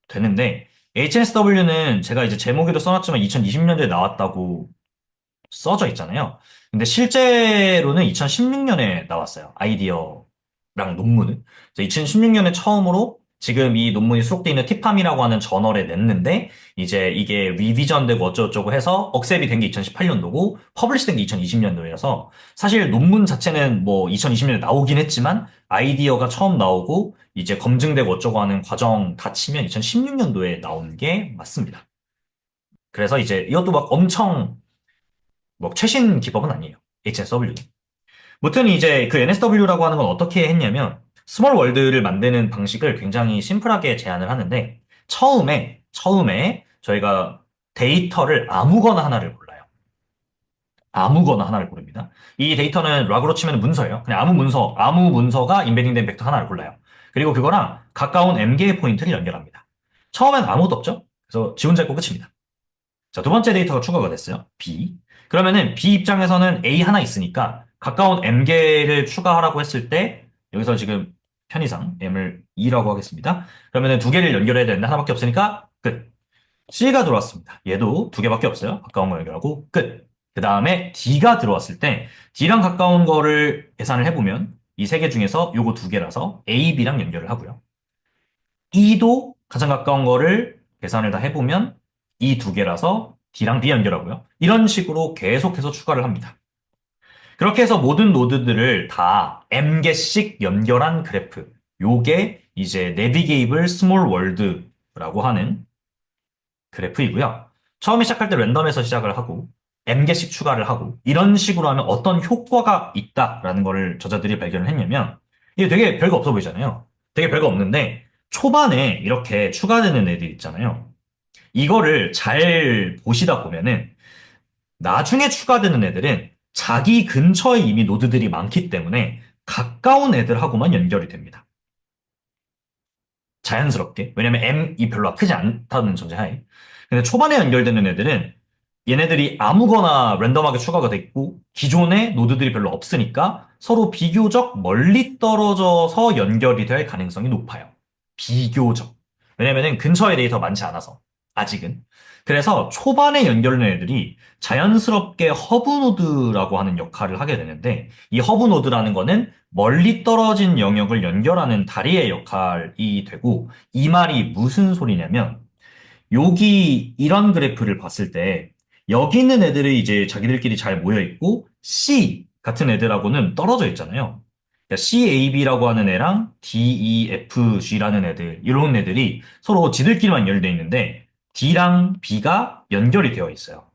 되는데 HNSW는 제가 이제 제목에도 써놨지만 2020년도에 나왔다고 써져 있잖아요. 근데 실제로는 2016년에 나왔어요. 아이디어랑 논문은. 그래서 2016년에 처음으로 지금 이 논문이 수록되어 있는 티팜이라고 하는 저널에 냈는데 이제 이게 리비전되고 어쩌고저쩌고 해서 억셉이 된 게 2018년도고 퍼블리시된 게 2020년도여서 사실 논문 자체는 뭐 2020년에 나오긴 했지만 아이디어가 처음 나오고 이제 검증되고 어쩌고 하는 과정 다 치면 2016년도에 나온 게 맞습니다. 그래서 이제 이것도 막 엄청 뭐 최신 기법은 아니에요. HSW는. 무튼 이제 그 NSW라고 하는 건 어떻게 했냐면 스몰 월드를 만드는 방식을 굉장히 심플하게 제안을 하는데 처음에 저희가 데이터를 아무거나 하나를 골라요. 아무거나 하나를 고릅니다. 이 데이터는 락으로 치면 문서예요. 그냥 아무 문서가 인베딩된 벡터 하나를 골라요. 그리고 그거랑 가까운 m개의 포인트를 연결합니다. 처음엔 아무것도 없죠. 그래서 지 혼자 있고 끝입니다. 자, 두 번째 데이터가 추가가 됐어요. B. 그러면은 B 입장에서는 A 하나 있으니까 가까운 M개를 추가하라고 했을 때 여기서 지금 편의상 M을 2라고 하겠습니다. 그러면은 두 개를 연결해야 되는데 하나밖에 없으니까 끝. C가 들어왔습니다. 얘도 두 개밖에 없어요. 가까운 거 연결하고 끝. 그 다음에 D가 들어왔을 때 D랑 가까운 거를 계산을 해보면 이 세 개 중에서 요거 두 개라서 A, B랑 연결을 하고요. E도 가장 가까운 거를 계산을 다 해보면 이 두 개라서 D랑 B 연결하고요. 이런 식으로 계속해서 추가를 합니다. 그렇게 해서 모든 노드들을 다 M개씩 연결한 그래프. 요게 이제 내비게이블 스몰 월드라고 하는 그래프이고요. 처음에 시작할 때 랜덤에서 시작을 하고 M개씩 추가를 하고 이런 식으로 하면 어떤 효과가 있다라는 거를 저자들이 발견을 했냐면 이게 되게 별거 없어 보이잖아요. 되게 별거 없는데 초반에 이렇게 추가되는 애들 있잖아요. 이거를 잘 보시다 보면은 나중에 추가되는 애들은 자기 근처에 이미 노드들이 많기 때문에 가까운 애들하고만 연결이 됩니다. 자연스럽게. 왜냐면 M이 별로 크지 않다는 전제하에. 근데 초반에 연결되는 애들은 얘네들이 아무거나 랜덤하게 추가가 돼 있고 기존에 노드들이 별로 없으니까 서로 비교적 멀리 떨어져서 연결이 될 가능성이 높아요. 비교적. 왜냐면은 근처에 데이터 많지 않아서 아직은. 그래서 초반에 연결된 애들이 자연스럽게 허브 노드라고 하는 역할을 하게 되는데 이 허브 노드라는 거는 멀리 떨어진 영역을 연결하는 다리의 역할이 되고 이 말이 무슨 소리냐면 여기 이런 그래프를 봤을 때 여기 있는 애들이 이제 자기들끼리 잘 모여 있고 C 같은 애들하고는 떨어져 있잖아요. 그러니까 CAB라고 하는 애랑 DEFG라는 애들 이런 애들이 서로 지들끼리만 연결돼 있는데 D랑 B가 연결이 되어 있어요.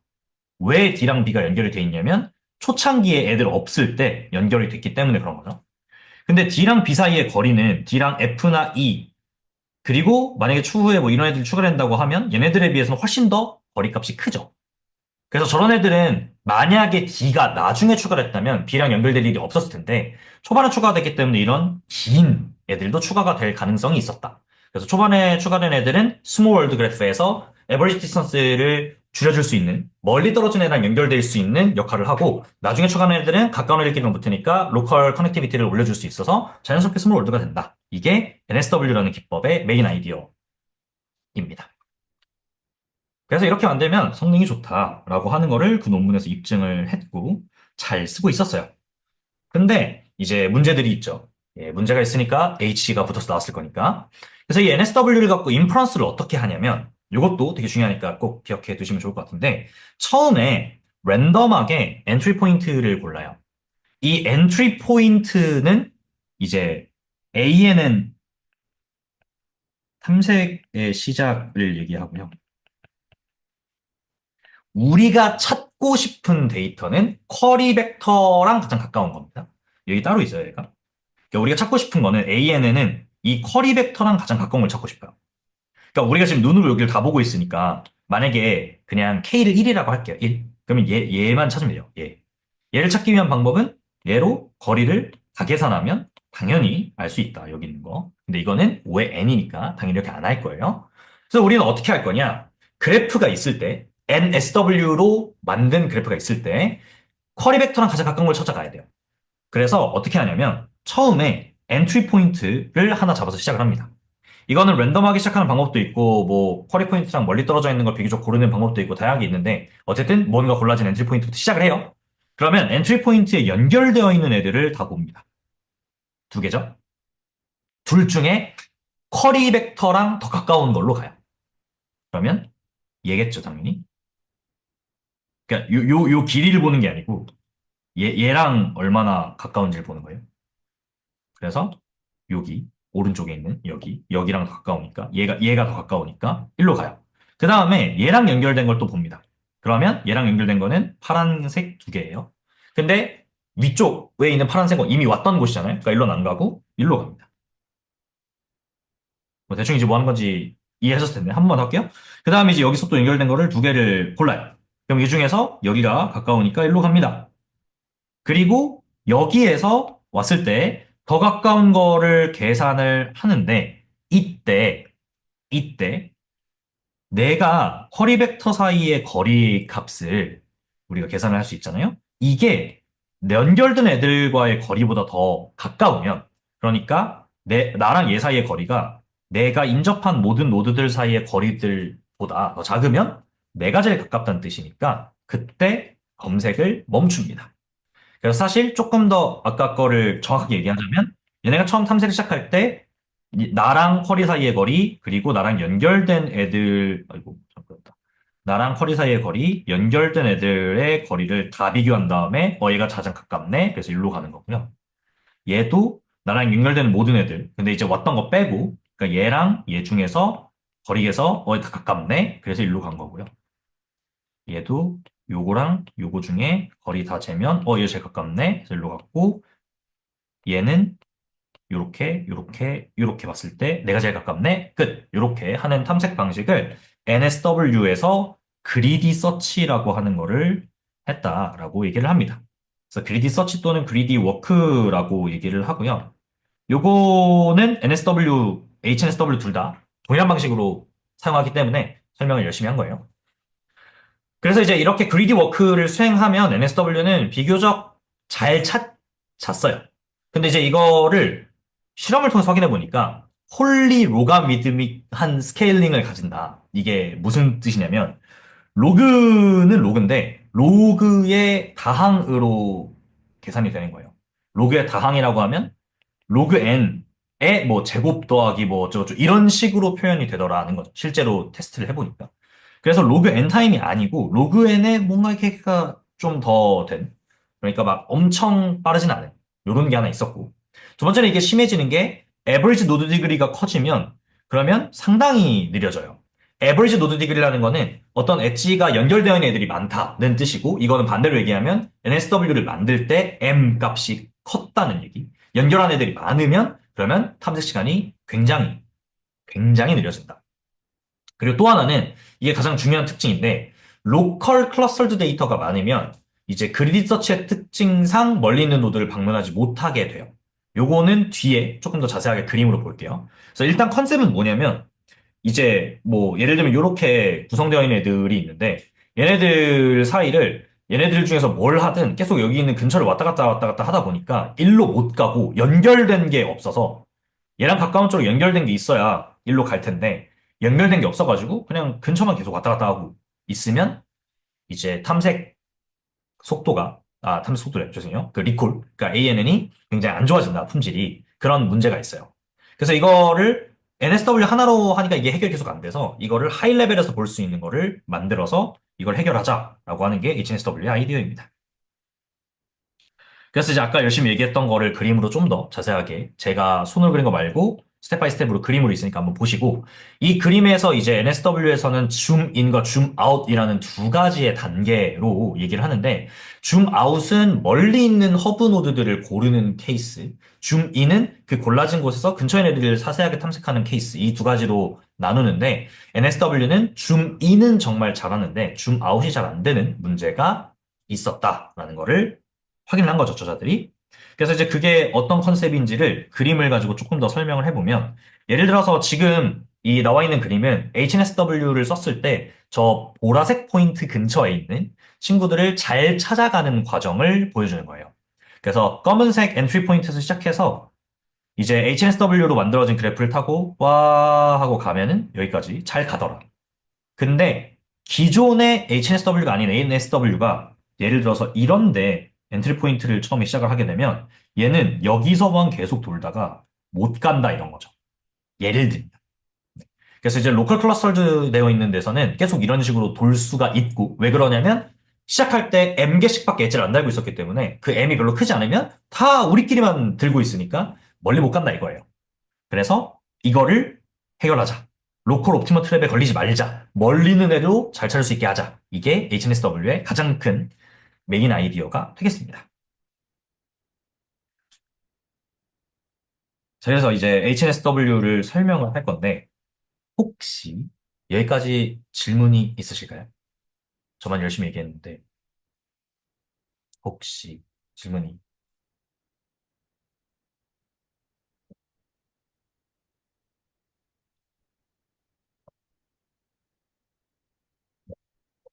왜 D랑 B가 연결이 되어 있냐면 초창기에 애들 없을 때 연결이 됐기 때문에 그런 거죠. 근데 D랑 B 사이의 거리는 D랑 F나 E 그리고 만약에 추후에 뭐 이런 애들이 추가된다고 하면 얘네들에 비해서는 훨씬 더 거리값이 크죠. 그래서 저런 애들은 만약에 D가 나중에 추가를 했다면 B랑 연결될 일이 없었을 텐데 초반에 추가가 됐기 때문에 이런 긴 애들도 추가가 될 가능성이 있었다. 그래서 초반에 추가된 애들은 스몰 월드 그래프에서 에버리지 디스턴스를 줄여줄 수 있는 멀리 떨어진 애랑 연결될 수 있는 역할을 하고 나중에 추가된 애들은 가까운 애들끼리만 붙으니까 로컬 커넥티비티를 올려줄 수 있어서 자연스럽게 스몰 월드가 된다. 이게 NSW라는 기법의 메인 아이디어입니다. 그래서 이렇게 만들면 성능이 좋다라고 하는 거를 그 논문에서 입증을 했고 잘 쓰고 있었어요. 근데 이제 문제들이 있죠. 예, 문제가 있으니까 H가 붙어서 나왔을 거니까. 그래서 이 NSW를 갖고 인퍼런스를 어떻게 하냐면 이것도 되게 중요하니까 꼭 기억해 두시면 좋을 것 같은데 처음에 랜덤하게 엔트리 포인트를 골라요. 이 엔트리 포인트는 이제 ANN 탐색의 시작을 얘기하고요. 우리가 찾고 싶은 데이터는 쿼리 벡터랑 가장 가까운 겁니다. 여기 따로 있어요, 얘가. 그러니까 우리가 찾고 싶은 거는 ANN은 이 쿼리 벡터랑 가장 가까운 걸 찾고 싶어요. 그러니까 우리가 지금 눈으로 여기를 다 보고 있으니까 만약에 그냥 K를 1이라고 할게요. 1. 그러면 얘만 찾으면 돼요. 얘. 얘를 찾기 위한 방법은 얘로 거리를 다 계산하면 당연히 알 수 있다. 여기 있는 거. 근데 이거는 5의 n이니까 당연히 이렇게 안 할 거예요. 그래서 우리는 어떻게 할 거냐? 그래프가 있을 때 NSW로 만든 그래프가 있을 때 쿼리 벡터랑 가장 가까운 걸 찾아가야 돼요. 그래서 어떻게 하냐면 처음에 엔트리 포인트를 하나 잡아서 시작을 합니다. 이거는 랜덤하게 시작하는 방법도 있고 뭐 쿼리 포인트랑 멀리 떨어져 있는 걸 비교적 고르는 방법도 있고 다양하게 있는데 어쨌든 뭔가 골라진 엔트리 포인트부터 시작을 해요. 그러면 엔트리 포인트에 연결되어 있는 애들을 다 봅니다. 두 개죠. 둘 중에 쿼리 벡터랑 더 가까운 걸로 가요. 그러면 얘겠죠, 당연히. 그러니까 요 길이를 보는 게 아니고 얘랑 얼마나 가까운지를 보는 거예요. 그래서 여기 오른쪽에 있는 여기랑 더 가까우니까 얘가 더 가까우니까 일로 가요. 그 다음에 얘랑 연결된 걸 또 봅니다. 그러면 얘랑 연결된 거는 파란색 두 개예요. 근데 위쪽에 있는 파란색은 이미 왔던 곳이잖아요. 그러니까 일로는 안 가고 일로 갑니다. 뭐 대충 이제 뭐 하는 건지 이해하셨을 텐데 한 번 더 할게요. 그 다음에 이제 여기서 또 연결된 거를 두 개를 골라요. 그럼 이 중에서 여기가 가까우니까 일로 갑니다. 그리고 여기에서 왔을 때 더 가까운 거를 계산을 하는데 이때 내가 쿼리 벡터 사이의 거리 값을 우리가 계산을 할 수 있잖아요. 이게 연결된 애들과의 거리보다 더 가까우면, 그러니까 나랑 얘 사이의 거리가 내가 인접한 모든 노드들 사이의 거리들보다 더 작으면 내가 제일 가깝다는 뜻이니까 그때 검색을 멈춥니다. 그래서 사실 조금 더 아까 거를 정확하게 얘기하자면 얘네가 처음 탐색을 시작할 때 나랑 쿼리 사이의 거리 그리고 나랑 연결된 애들 아이고 잠깐만 나랑 쿼리 사이의 거리 연결된 애들의 거리를 다 비교한 다음에 얘가 가장 가깝네 그래서 일로 가는 거고요. 얘도 나랑 연결되는 모든 애들 근데 이제 왔던 거 빼고 그러니까 얘랑 얘 중에서 거리에서 다 가깝네 그래서 일로 간 거고요. 얘도 요거랑 요거 중에 거리 다 재면 얘 제일 가깝네 그래서 일로 갔고 얘는 요렇게 봤을 때 내가 제일 가깝네 끝 요렇게 하는 탐색 방식을 NSW에서 그리디 서치라고 하는 거를 했다라고 얘기를 합니다. 그래서 그리디 서치 또는 그리디 워크라고 얘기를 하고요. 요거는 NSW, HNSW 둘 다 동일한 방식으로 사용하기 때문에 설명을 열심히 한 거예요. 그래서 이제 이렇게 그리디 워크를 수행하면 NSW는 비교적 잘 잤어요. 근데 이제 이거를 실험을 통해서 확인해 보니까 홀리 로가미드믹한 스케일링을 가진다. 이게 무슨 뜻이냐면 로그는 로그인데 로그의 다항으로 계산이 되는 거예요. 로그의 다항이라고 하면 로그 n의 뭐 제곱 더하기 뭐 어쩌고저쩌고 이런 식으로 표현이 되더라는 거죠. 실제로 테스트를 해보니까. 그래서 로그 n 타임이 아니고 로그 n에 뭔가 이렇게가 좀 더 된. 그러니까 막 엄청 빠르진 않아요. 요런 게 하나 있었고. 두 번째는 이게 심해지는 게 에버리지 노드 디그리가 커지면 그러면 상당히 느려져요. 에버리지 노드 디그리라는 거는 어떤 엣지가 연결되어 있는 애들이 많다는 뜻이고 이거는 반대로 얘기하면 NSW를 만들 때 M 값이 컸다는 얘기. 연결한 애들이 많으면 그러면 탐색 시간이 굉장히 느려진다. 그리고 또 하나는 이게 가장 중요한 특징인데 로컬 클러스터드 데이터가 많으면 이제 그리디 서치의 특징상 멀리 있는 노드를 방문하지 못하게 돼요. 요거는 뒤에 조금 더 자세하게 그림으로 볼게요. 그래서 일단 컨셉은 뭐냐면 이제 뭐 예를 들면 이렇게 구성되어 있는 애들이 있는데 얘네들 사이를 얘네들 중에서 뭘 하든 계속 여기 있는 근처를 왔다 갔다 하다 보니까 일로 못 가고 연결된 게 없어서 얘랑 가까운 쪽으로 연결된 게 있어야 일로 갈 텐데 연결된 게 없어가지고 그냥 근처만 계속 왔다 갔다 하고 있으면 이제 탐색 속도래, 죄송해요. 그 리콜, 그러니까 ANN이 굉장히 안 좋아진다, 품질이. 그런 문제가 있어요. 그래서 이거를 NSW 하나로 하니까 이게 해결이 계속 안 돼서 이거를 하이 레벨에서 볼 수 있는 거를 만들어서 이걸 해결하자라고 하는 게 HNSW의 아이디어입니다. 그래서 이제 아까 열심히 얘기했던 거를 그림으로 좀 더 자세하게 제가 손으로 그린 거 말고 스텝 바이 스텝으로 그림으로 있으니까 한번 보시고 이 그림에서 이제 NSW에서는 줌인과 줌아웃이라는 두 가지의 단계로 얘기를 하는데 줌아웃은 멀리 있는 허브 노드들을 고르는 케이스 줌인은 그 골라진 곳에서 근처의 애들을 사세하게 탐색하는 케이스 이 두 가지로 나누는데 NSW는 줌인은 정말 잘하는데 줌아웃이 잘 안 되는 문제가 있었다라는 거를 확인을 한 거죠, 저자들이. 그래서 이제 그게 어떤 컨셉인지를 그림을 가지고 조금 더 설명을 해보면, 예를 들어서 지금 이 나와 있는 그림은 HNSW를 썼을 때 저 보라색 포인트 근처에 있는 친구들을 잘 찾아가는 과정을 보여주는 거예요. 그래서 검은색 엔트리 포인트에서 시작해서 이제 HNSW로 만들어진 그래프를 타고 와 하고 가면은 여기까지 잘 가더라. 근데 기존의 HNSW가 아닌 ANSW가 예를 들어서 이런데 엔트리 포인트를 처음에 시작을 하게 되면 얘는 여기서만 계속 돌다가 못 간다 이런 거죠. 예를 듭니다. 그래서 이제 로컬 클러스터드 되어 있는 데서는 계속 이런 식으로 돌 수가 있고 왜 그러냐면 시작할 때 M 개씩밖에 엣지를 안 달고 있었기 때문에 그 M이 별로 크지 않으면 다 우리끼리만 들고 있으니까 멀리 못 간다 이거예요. 그래서 이거를 해결하자. 로컬 옵티머 트랩에 걸리지 말자. 멀리 있는 애도 잘 찾을 수 있게 하자. 이게 HNSW의 가장 큰 메인 아이디어가 되겠습니다. 자, 그래서 이제 HNSW를 설명을 할 건데 혹시 여기까지 질문이 있으실까요? 저만 열심히 얘기했는데 혹시 질문이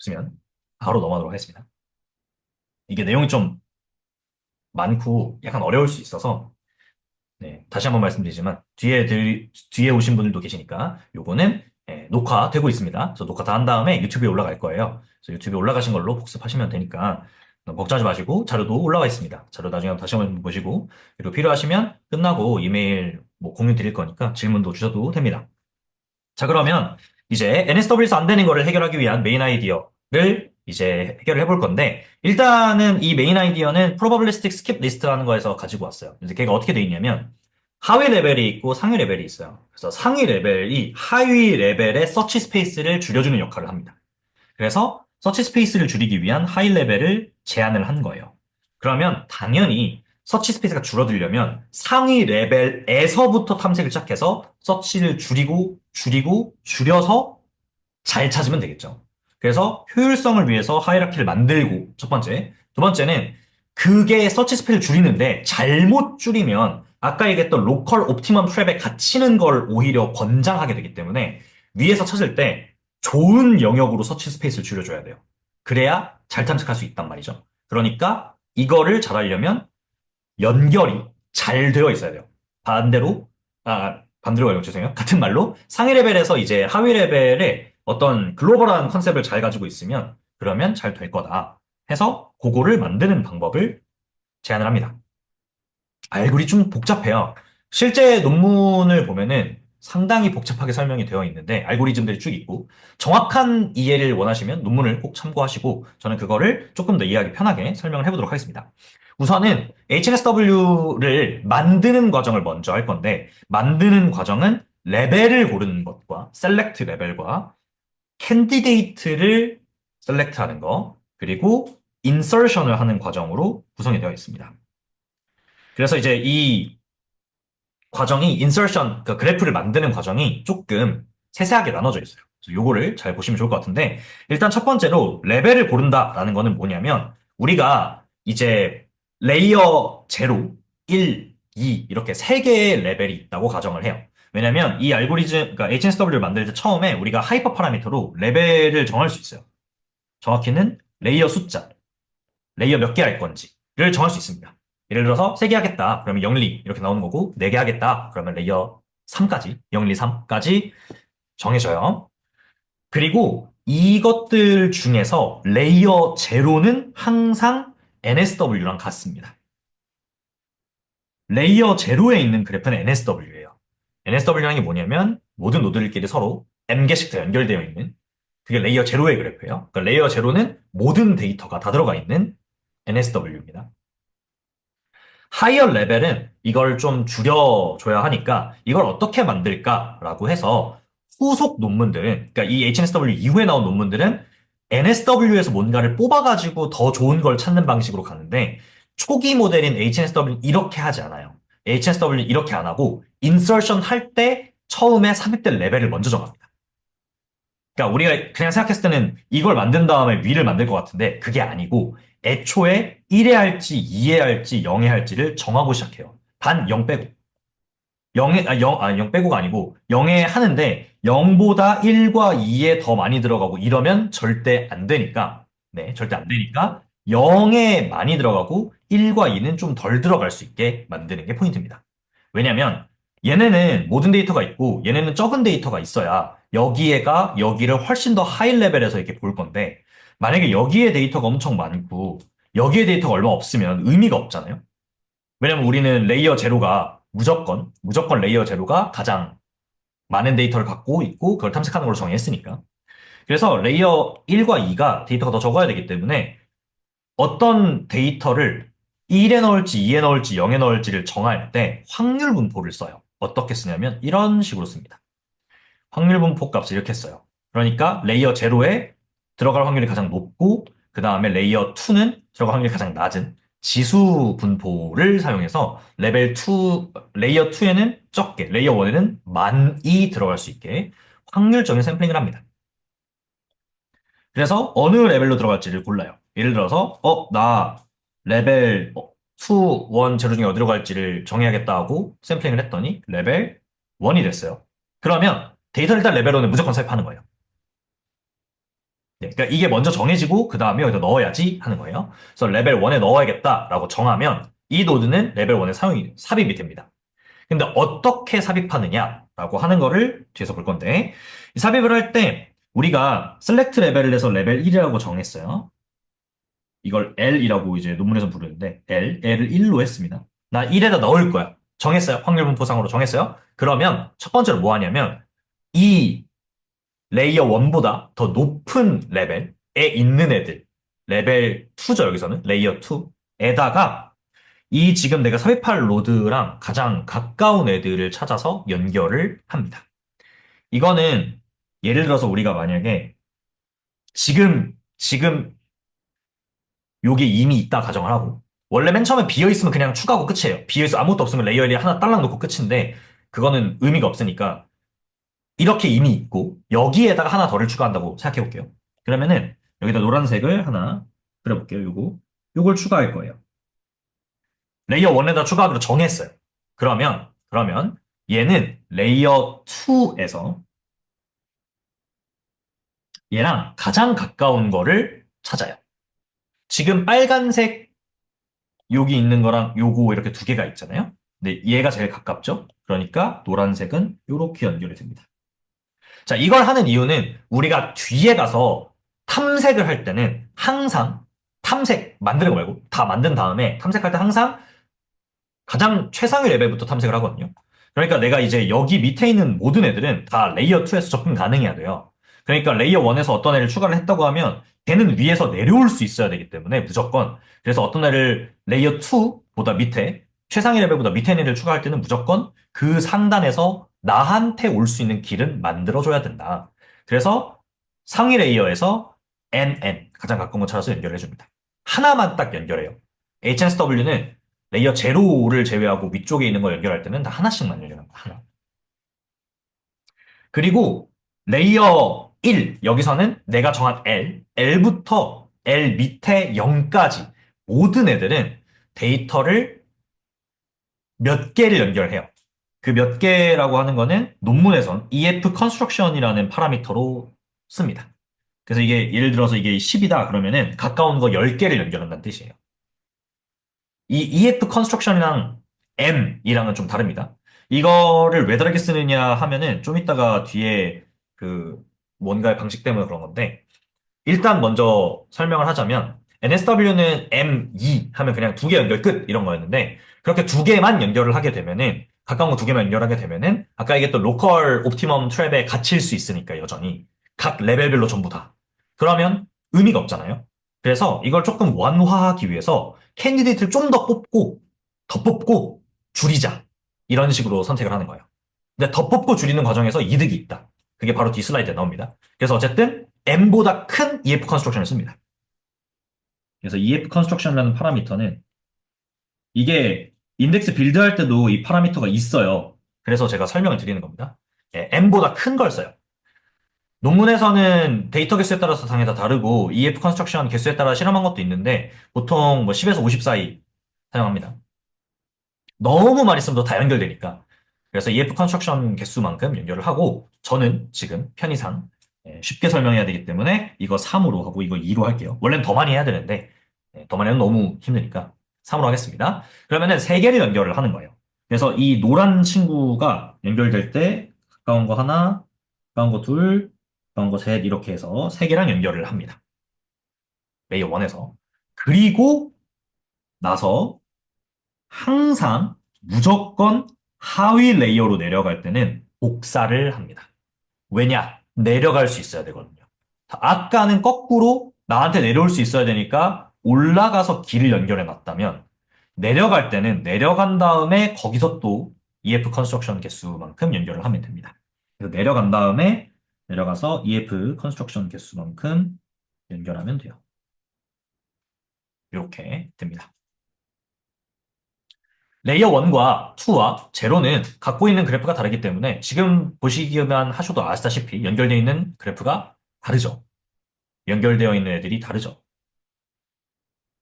없으면 바로 넘어가도록 하겠습니다. 이게 내용이 좀 많고 약간 어려울 수 있어서 네, 다시 한번 말씀드리지만 뒤에 오신 분들도 계시니까 요거는 녹화되고 있습니다. 그래서 녹화 다 한 다음에 유튜브에 올라갈 거예요. 그래서 유튜브에 올라가신 걸로 복습하시면 되니까 너무 걱정하지 마시고 자료도 올라와 있습니다. 자료 나중에 다시 한번 보시고 그리고 필요하시면 끝나고 이메일 뭐 공유 드릴 거니까 질문도 주셔도 됩니다. 자, 그러면 이제 NSW에서 안 되는 거를 해결하기 위한 메인 아이디어를 이제 해결을 해볼 건데, 일단은 이 메인 아이디어는 probabilistic skip list라는 거에서 가지고 왔어요. 그래서 걔가 어떻게 돼 있냐면, 하위 레벨이 있고 상위 레벨이 있어요. 그래서 상위 레벨이 하위 레벨의 서치 스페이스를 줄여주는 역할을 합니다. 그래서 서치 스페이스를 줄이기 위한 하이 레벨을 제한을 한 거예요. 그러면 당연히 서치 스페이스가 줄어들려면 상위 레벨에서부터 탐색을 시작해서 서치를 줄여서 잘 찾으면 되겠죠. 그래서 효율성을 위해서 하이라키를 만들고 첫 번째. 두 번째는 그게 서치 스페이스를 줄이는데 잘못 줄이면 아까 얘기했던 로컬 옵티멈 트랩에 갇히는 걸 오히려 권장하게 되기 때문에 위에서 찾을 때 좋은 영역으로 서치 스페이스를 줄여줘야 돼요. 그래야 잘 탐색할 수 있단 말이죠. 그러니까 이거를 잘하려면 연결이 잘 되어 있어야 돼요. 반대로, 반대로 말고 죄송해요. 같은 말로 상위 레벨에서 이제 하위 레벨에 어떤 글로벌한 컨셉을 잘 가지고 있으면 그러면 잘 될 거다 해서 그거를 만드는 방법을 제안을 합니다. 알고리 좀 복잡해요. 실제 논문을 보면은 상당히 복잡하게 설명이 되어 있는데 알고리즘들이 쭉 있고 정확한 이해를 원하시면 논문을 꼭 참고하시고 저는 그거를 조금 더 이해하기 편하게 설명을 해보도록 하겠습니다. 우선은 HNSW를 만드는 과정을 먼저 할 건데 만드는 과정은 레벨을 고르는 것과 셀렉트 레벨과 캔디데이트를 셀렉트하는 거 그리고 인서션을 하는 과정으로 구성이 되어 있습니다. 그래서 이제 이 과정이 인서션, 그 그래프를 만드는 과정이 조금 세세하게 나눠져 있어요. 그래서 요거를 잘 보시면 좋을 것 같은데, 일단 첫 번째로 레벨을 고른다라는 거는 뭐냐면, 우리가 이제 레이어 0, 1, 2 이렇게 세 개의 레벨이 있다고 가정을 해요. 왜냐면 이 알고리즘, 그러니까 HNSW를 만들 때 처음에 우리가 하이퍼 파라미터로 레벨을 정할 수 있어요. 정확히는 레이어 숫자, 레이어 몇 개 할 건지를 정할 수 있습니다. 예를 들어서 3개 하겠다. 그러면 0, 1, 2 이렇게 나오는 거고 4개 하겠다. 그러면 레이어 3까지, 0, 1, 2, 3까지 정해져요. 그리고 이것들 중에서 레이어 0는 항상 NSW랑 같습니다. 레이어 0에 있는 그래프는 NSW예요. NSW라는 게 뭐냐면 모든 노드들끼리 서로 M개씩 더 연결되어 있는 그게 레이어 0의 그래프예요. 그러니까 레이어 0는 모든 데이터가 다 들어가 있는 NSW입니다. 하이어 레벨은 이걸 좀 줄여줘야 하니까 이걸 어떻게 만들까라고 해서 후속 논문들은, 그러니까 이 HNSW 이후에 나온 논문들은 NSW에서 뭔가를 뽑아가지고 더 좋은 걸 찾는 방식으로 가는데 초기 모델인 HNSW는 이렇게 하지 않아요. HNSW는 이렇게 안 하고 인서션 할 때 처음에 삽입될 레벨을 먼저 정합니다. 그러니까 우리가 그냥 생각했을 때는 이걸 만든 다음에 위를 만들 것 같은데 그게 아니고 애초에 1에 할지 2에 할지 0에 할지를 정하고 시작해요. 단 0 빼고. 0 빼고가 아니고 0에 하는데 0보다 1과 2에 더 많이 들어가고 이러면 절대 안 되니까 네, 절대 안 되니까 0에 많이 들어가고 1과 2는 좀 덜 들어갈 수 있게 만드는 게 포인트입니다. 왜냐면 얘네는 모든 데이터가 있고 얘네는 적은 데이터가 있어야 여기에가 여기를 훨씬 더 하이 레벨에서 이렇게 볼 건데 만약에 여기에 데이터가 엄청 많고 여기에 데이터가 얼마 없으면 의미가 없잖아요. 왜냐면 우리는 레이어 제로가 무조건 레이어 제로가 가장 많은 데이터를 갖고 있고 그걸 탐색하는 걸로 정했으니까. 그래서 레이어 1과 2가 데이터가 더 적어야 되기 때문에 어떤 데이터를 1에 넣을지 2에 넣을지 0에 넣을지를 정할 때 확률 분포를 써요. 어떻게 쓰냐면 이런 식으로 씁니다. 확률 분포 값을 이렇게 써요. 그러니까 레이어 0에 들어갈 확률이 가장 높고 그 다음에 레이어 2는 들어갈 확률이 가장 낮은 지수 분포를 사용해서 레벨 2, 레이어 2에는 적게, 레이어 1에는 많이 들어갈 수 있게 확률적인 샘플링을 합니다. 그래서 어느 레벨로 들어갈지를 골라요. 예를 들어서, 나 레벨 2, 1, 제로 중에 어디로 갈지를 정해야겠다 하고 샘플링을 했더니 레벨 1이 됐어요. 그러면 데이터를 일단 레벨 1에 무조건 삽입하는 거예요. 네, 그러니까 이게 먼저 정해지고 그 다음에 여기다 넣어야지 하는 거예요. 그래서 레벨 1에 넣어야겠다라고 정하면 이 노드는 레벨 1에 삽입이 됩니다. 근데 어떻게 삽입하느냐라고 하는 거를 뒤에서 볼 건데 이 삽입을 할 때 우리가 셀렉트 레벨을 해서 레벨 1이라고 정했어요. 이걸 L이라고 이제 논문에서 부르는데 L을 1로 했습니다. 나 1에다 넣을 거야. 정했어요. 확률 분포상으로 정했어요. 그러면 첫 번째로 뭐 하냐면 이 레이어 1보다 더 높은 레벨에 있는 애들 레벨 2죠 여기서는 레이어 2에다가 이 지금 내가 삽입할 로드랑 가장 가까운 애들을 찾아서 연결을 합니다. 이거는 예를 들어서 우리가 만약에 지금 요게 이미 있다 가정을 하고 원래 맨 처음에 비어 있으면 그냥 추가하고 끝이에요. 비어 있어 아무것도 없으면 레이어 1이 하나 딸랑 놓고 끝인데 그거는 의미가 없으니까 이렇게 이미 있고 여기에다가 하나 더를 추가한다고 생각해 볼게요. 그러면은 여기다 노란색을 하나 그려볼게요. 요걸 추가할 거예요. 레이어 1에다 추가하기로 정했어요. 그러면 얘는 레이어 2에서 얘랑 가장 가까운 거를 찾아요. 지금 빨간색 여기 있는 거랑 요거 이렇게 두 개가 있잖아요. 근데 얘가 제일 가깝죠? 그러니까 노란색은 이렇게 연결이 됩니다. 자, 이걸 하는 이유는 우리가 뒤에 가서 탐색을 할 때는 항상 탐색 만드는 거 말고 다 만든 다음에 탐색할 때 항상 가장 최상위 레벨부터 탐색을 하거든요. 그러니까 내가 이제 여기 밑에 있는 모든 애들은 다 레이어 2에서 접근 가능해야 돼요. 그러니까 레이어 1에서 어떤 애를 추가를 했다고 하면 걔는 위에서 내려올 수 있어야 되기 때문에 무조건. 그래서 어떤 애를 레이어 2보다 밑에, 최상위 레벨보다 밑에 있는 애를 추가할 때는 무조건 그 상단에서 나한테 올 수 있는 길은 만들어줘야 된다. 그래서 상위 레이어에서 NN, 가장 가까운 거 찾아서 연결해줍니다. 하나만 딱 연결해요. HSW는 레이어 제로를 제외하고 위쪽에 있는 거 연결할 때는 다 하나씩만 연결합니다. 하나. 그리고 레이어 1, 여기서는 내가 정한 L부터 L 밑에 0까지 모든 애들은 데이터를 몇 개를 연결해요. 그 몇 개라고 하는 거는 논문에선 EF 컨스트럭션이라는 파라미터로 씁니다. 그래서 이게 예를 들어서 이게 10이다 그러면은 가까운 거 10개를 연결한다는 뜻이에요. 이 EF 컨스트럭션이랑 M이랑은 좀 다릅니다. 이거를 왜 다르게 쓰느냐 하면은 좀 이따가 뒤에 그 뭔가의 방식 때문에 그런 건데 일단 먼저 설명을 하자면 NSW는 M2 하면 그냥 두 개 연결 끝 이런 거였는데 그렇게 두 개만 연결을 하게 되면은 가까운 거 두 개만 연결하게 되면은 아까 얘기했던 로컬 옵티멈 트랩에 갇힐 수 있으니까 여전히 각 레벨별로 전부 다 그러면 의미가 없잖아요. 그래서 이걸 조금 완화하기 위해서 캔디데이트를 좀 더 뽑고 줄이자 이런 식으로 선택을 하는 거예요. 근데 더 뽑고 줄이는 과정에서 이득이 있다. 그게 바로 뒤 슬라이드에 나옵니다. 그래서 어쨌든 M보다 큰 EF 컨스트럭션을 씁니다. 그래서 EF 컨스트럭션이라는 파라미터는 이게 인덱스 빌드할 때도 이 파라미터가 있어요. 그래서 제가 설명을 드리는 겁니다. 예, M보다 큰 걸 써요. 논문에서는 데이터 개수에 따라서 당연히 다 다르고 EF 컨스트럭션 개수에 따라 실험한 것도 있는데 보통 뭐 10에서 50 사이 사용합니다. 너무 많이 쓰면 다 연결되니까. 그래서 EF 컨스트럭션 개수만큼 연결을 하고 저는 지금 편의상 쉽게 설명해야 되기 때문에 이거 3으로 하고 이거 2로 할게요. 원래는 더 많이 해야 되는데 더 많이 하면 너무 힘드니까 3으로 하겠습니다. 그러면은 세 개를 연결을 하는 거예요. 그래서 이 노란 친구가 연결될 때 가까운 거 하나, 가까운 거 둘, 가까운 거 셋 이렇게 해서 세 개랑 연결을 합니다. 레이어 1에서. 그리고 나서 항상 무조건 하위 레이어로 내려갈 때는 복사를 합니다. 왜냐? 내려갈 수 있어야 되거든요. 아까는 거꾸로 나한테 내려올 수 있어야 되니까 올라가서 길을 연결해 놨다면 내려갈 때는 내려간 다음에 거기서 또 EF 컨스트럭션 개수만큼 연결을 하면 됩니다. 그래서 내려간 다음에 내려가서 EF 컨스트럭션 개수만큼 연결하면 돼요. 이렇게 됩니다. 레이어 1과 2와 제로는 갖고 있는 그래프가 다르기 때문에 지금 보시기만 하셔도 아시다시피 연결되어 있는 그래프가 다르죠. 연결되어 있는 애들이 다르죠.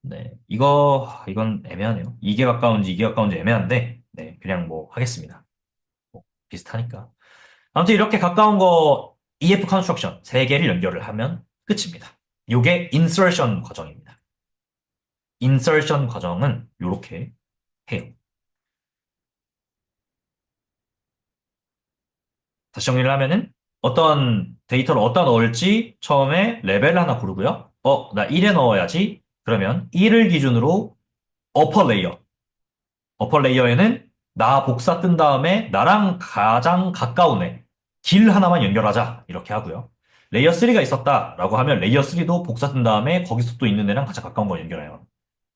네, 이건 애매하네요. 이게 가까운지 이게 가까운지 애매한데, 네, 그냥 뭐 하겠습니다. 뭐 비슷하니까. 아무튼 이렇게 가까운 거 EF 컨스트럭션 세 개를 연결을 하면 끝입니다. 요게 인서션 과정입니다. 인서션 과정은 요렇게 해요. 다시 정리를 하면은 어떤 데이터를 어디다 넣을지 처음에 레벨을 하나 고르고요. 나 1에 넣어야지. 그러면 1을 기준으로 어퍼 레이어. 어퍼 레이어에는 나 복사 뜬 다음에 나랑 가장 가까운 애, 길 하나만 연결하자. 이렇게 하고요. 레이어 3가 있었다라고 하면 레이어 3도 복사 뜬 다음에 거기서 또 있는 애랑 가장 가까운 거 연결해요.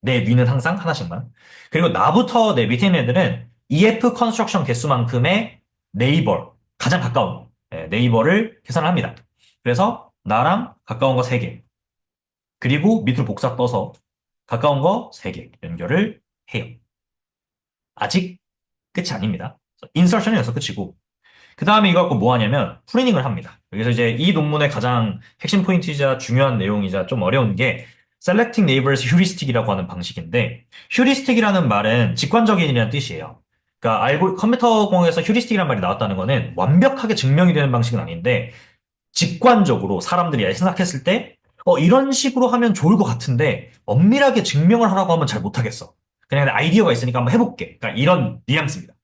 내 위는 항상 하나씩만. 그리고 나부터 내 밑에 있는 애들은 EF 컨스트럭션 개수만큼의 네이버, 가장 가까운 거, 네이버를 계산을 합니다. 그래서 나랑 가까운 거 3개, 그리고 밑으로 복사 떠서 가까운 거 3개 연결을 해요. 아직 끝이 아닙니다. 인서션이 여기서 끝이고, 그 다음에 이거 갖고 뭐 하냐면 프리닝을 합니다. 여기서 이제 이 논문의 가장 핵심 포인트이자 중요한 내용이자 좀 어려운 게 Selecting Neighbors Heuristic이라고 하는 방식인데, Heuristic이라는 말은 직관적인이라는 뜻이에요. 그러니까 컴퓨터 공학에서 휴리스틱이라는 말이 나왔다는 거는 완벽하게 증명이 되는 방식은 아닌데, 직관적으로 사람들이 생각했을 때, 이런 식으로 하면 좋을 것 같은데, 엄밀하게 증명을 하라고 하면 잘 못하겠어. 그냥 아이디어가 있으니까 한번 해볼게. 그러니까 이런 뉘앙스입니다.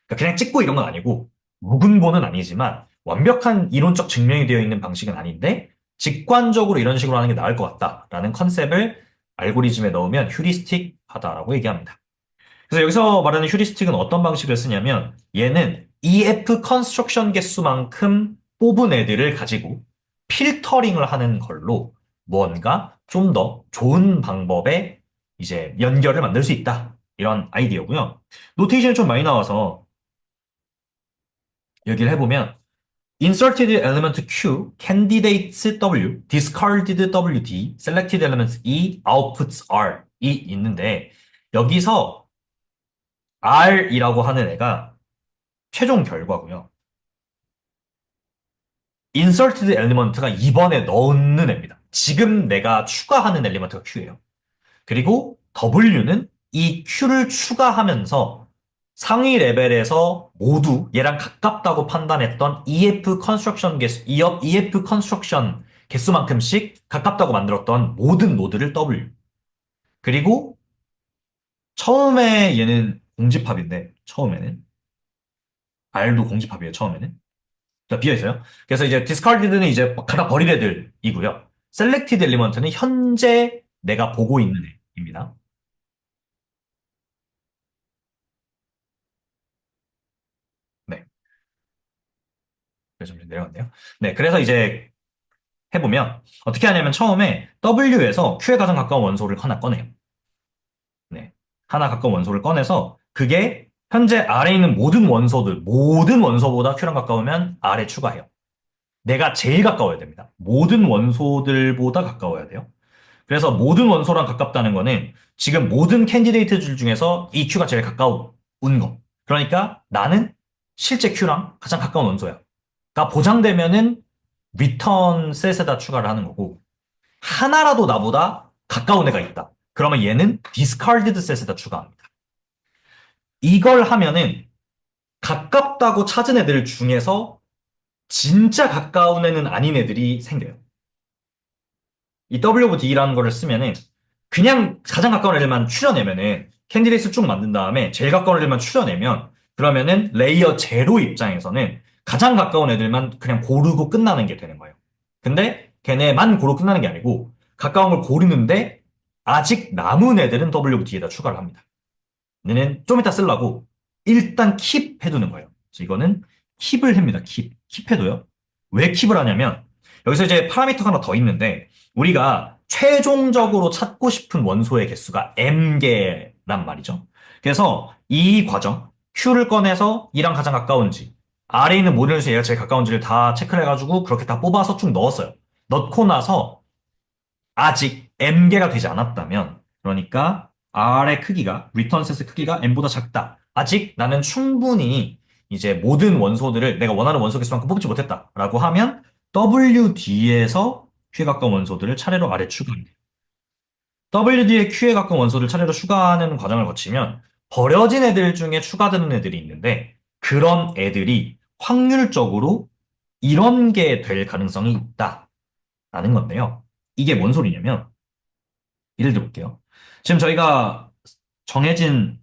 그러니까 그냥 찍고 이런 건 아니고, 무근본은 아니지만, 완벽한 이론적 증명이 되어 있는 방식은 아닌데, 직관적으로 이런 식으로 하는 게 나을 것 같다라는 컨셉을 알고리즘에 넣으면 휴리스틱 하다라고 얘기합니다. 그래서 여기서 말하는 휴리스틱은 어떤 방식을 쓰냐면 얘는 EF 컨스트럭션 개수만큼 뽑은 애들을 가지고 필터링을 하는 걸로 뭔가 좀 더 좋은 방법의 이제 연결을 만들 수 있다. 이런 아이디어고요. 노테이션이 좀 많이 나와서 여기를 해보면 inserted element Q, candidates W, discarded WD, selected elements E, outputs R 이 있는데 여기서 R이라고 하는 애가 최종 결과고요. inserted element가 이번에 넣는 애입니다. 지금 내가 추가하는 엘리먼트가 Q예요. 그리고 W는 이 Q를 추가하면서 상위 레벨에서 모두 얘랑 가깝다고 판단했던 EF 컨스트럭션 개수, EF 컨스트럭션 개수만큼씩 가깝다고 만들었던 모든 노드를 W. 그리고 처음에 얘는 공집합인데, 처음에는. R도 공집합이에요, 처음에는. 자, 비어 있어요. 그래서 이제 discarded는 이제 갖다 버릴 애들이고요. selected element는 현재 내가 보고 있는 애입니다. 네. 그래서 좀 내려갔네요. 네. 그래서 이제 해보면 어떻게 하냐면 처음에 W에서 Q에 가장 가까운 원소를 하나 꺼내요. 네. 하나 가까운 원소를 꺼내서 그게 현재 R에 있는 모든 원소들, 모든 원소보다 Q랑 가까우면 R에 추가해요. 내가 제일 가까워야 됩니다. 모든 원소들보다 가까워야 돼요. 그래서 모든 원소랑 가깝다는 거는 지금 모든 캔디데이트들 중에서 이 Q가 제일 가까운 거. 그러니까 나는 실제 Q랑 가장 가까운 원소야. 가 보장되면은 리턴 셋에다 추가를 하는 거고 하나라도 나보다 가까운 애가 있다. 그러면 얘는 discarded 셋에다 추가합니다. 이걸 하면은 가깝다고 찾은 애들 중에서 진짜 가까운 애는 아닌 애들이 생겨요. 이 WD라는 거를 쓰면은 그냥 가장 가까운 애들만 추려내면은 캔디데이트 쭉 만든 다음에 제일 가까운 애들만 추려내면 그러면은 레이어 제로 입장에서는 가장 가까운 애들만 그냥 고르고 끝나는 게 되는 거예요. 근데 걔네만 고르고 끝나는 게 아니고 가까운 걸 고르는데 아직 남은 애들은 WD에다 추가를 합니다. 얘는 좀 이따 쓰려고 일단 킵 해두는 거예요. 그래서 이거는 킵을 합니다. 킵해둬요. 왜 킵을 하냐면 여기서 이제 파라미터가 하나 더 있는데 우리가 최종적으로 찾고 싶은 원소의 개수가 m개란 말이죠. 그래서 이 과정 Q를 꺼내서 이랑 가장 가까운지 아래에 있는 모든 수에 얘가 제일 가까운지를 다 체크를 해가지고 그렇게 다 뽑아서 쭉 넣었어요. 넣고 나서 아직 m개가 되지 않았다면 그러니까 R의 크기가 리턴 셋의 크기가 m보다 작다. 아직 나는 충분히 이제 모든 원소들을 내가 원하는 원소 개수만큼 뽑지 못했다라고 하면 WD에서 Q에 가까운 원소들을 차례로 아래 추가합니다. WD에 Q에 가까운 원소를 차례로 추가하는 과정을 거치면 버려진 애들 중에 추가되는 애들이 있는데 그런 애들이 확률적으로 이런 게 될 가능성이 있다. 라는 건데요. 이게 뭔 소리냐면, 예를 들어볼게요. 지금 저희가 정해진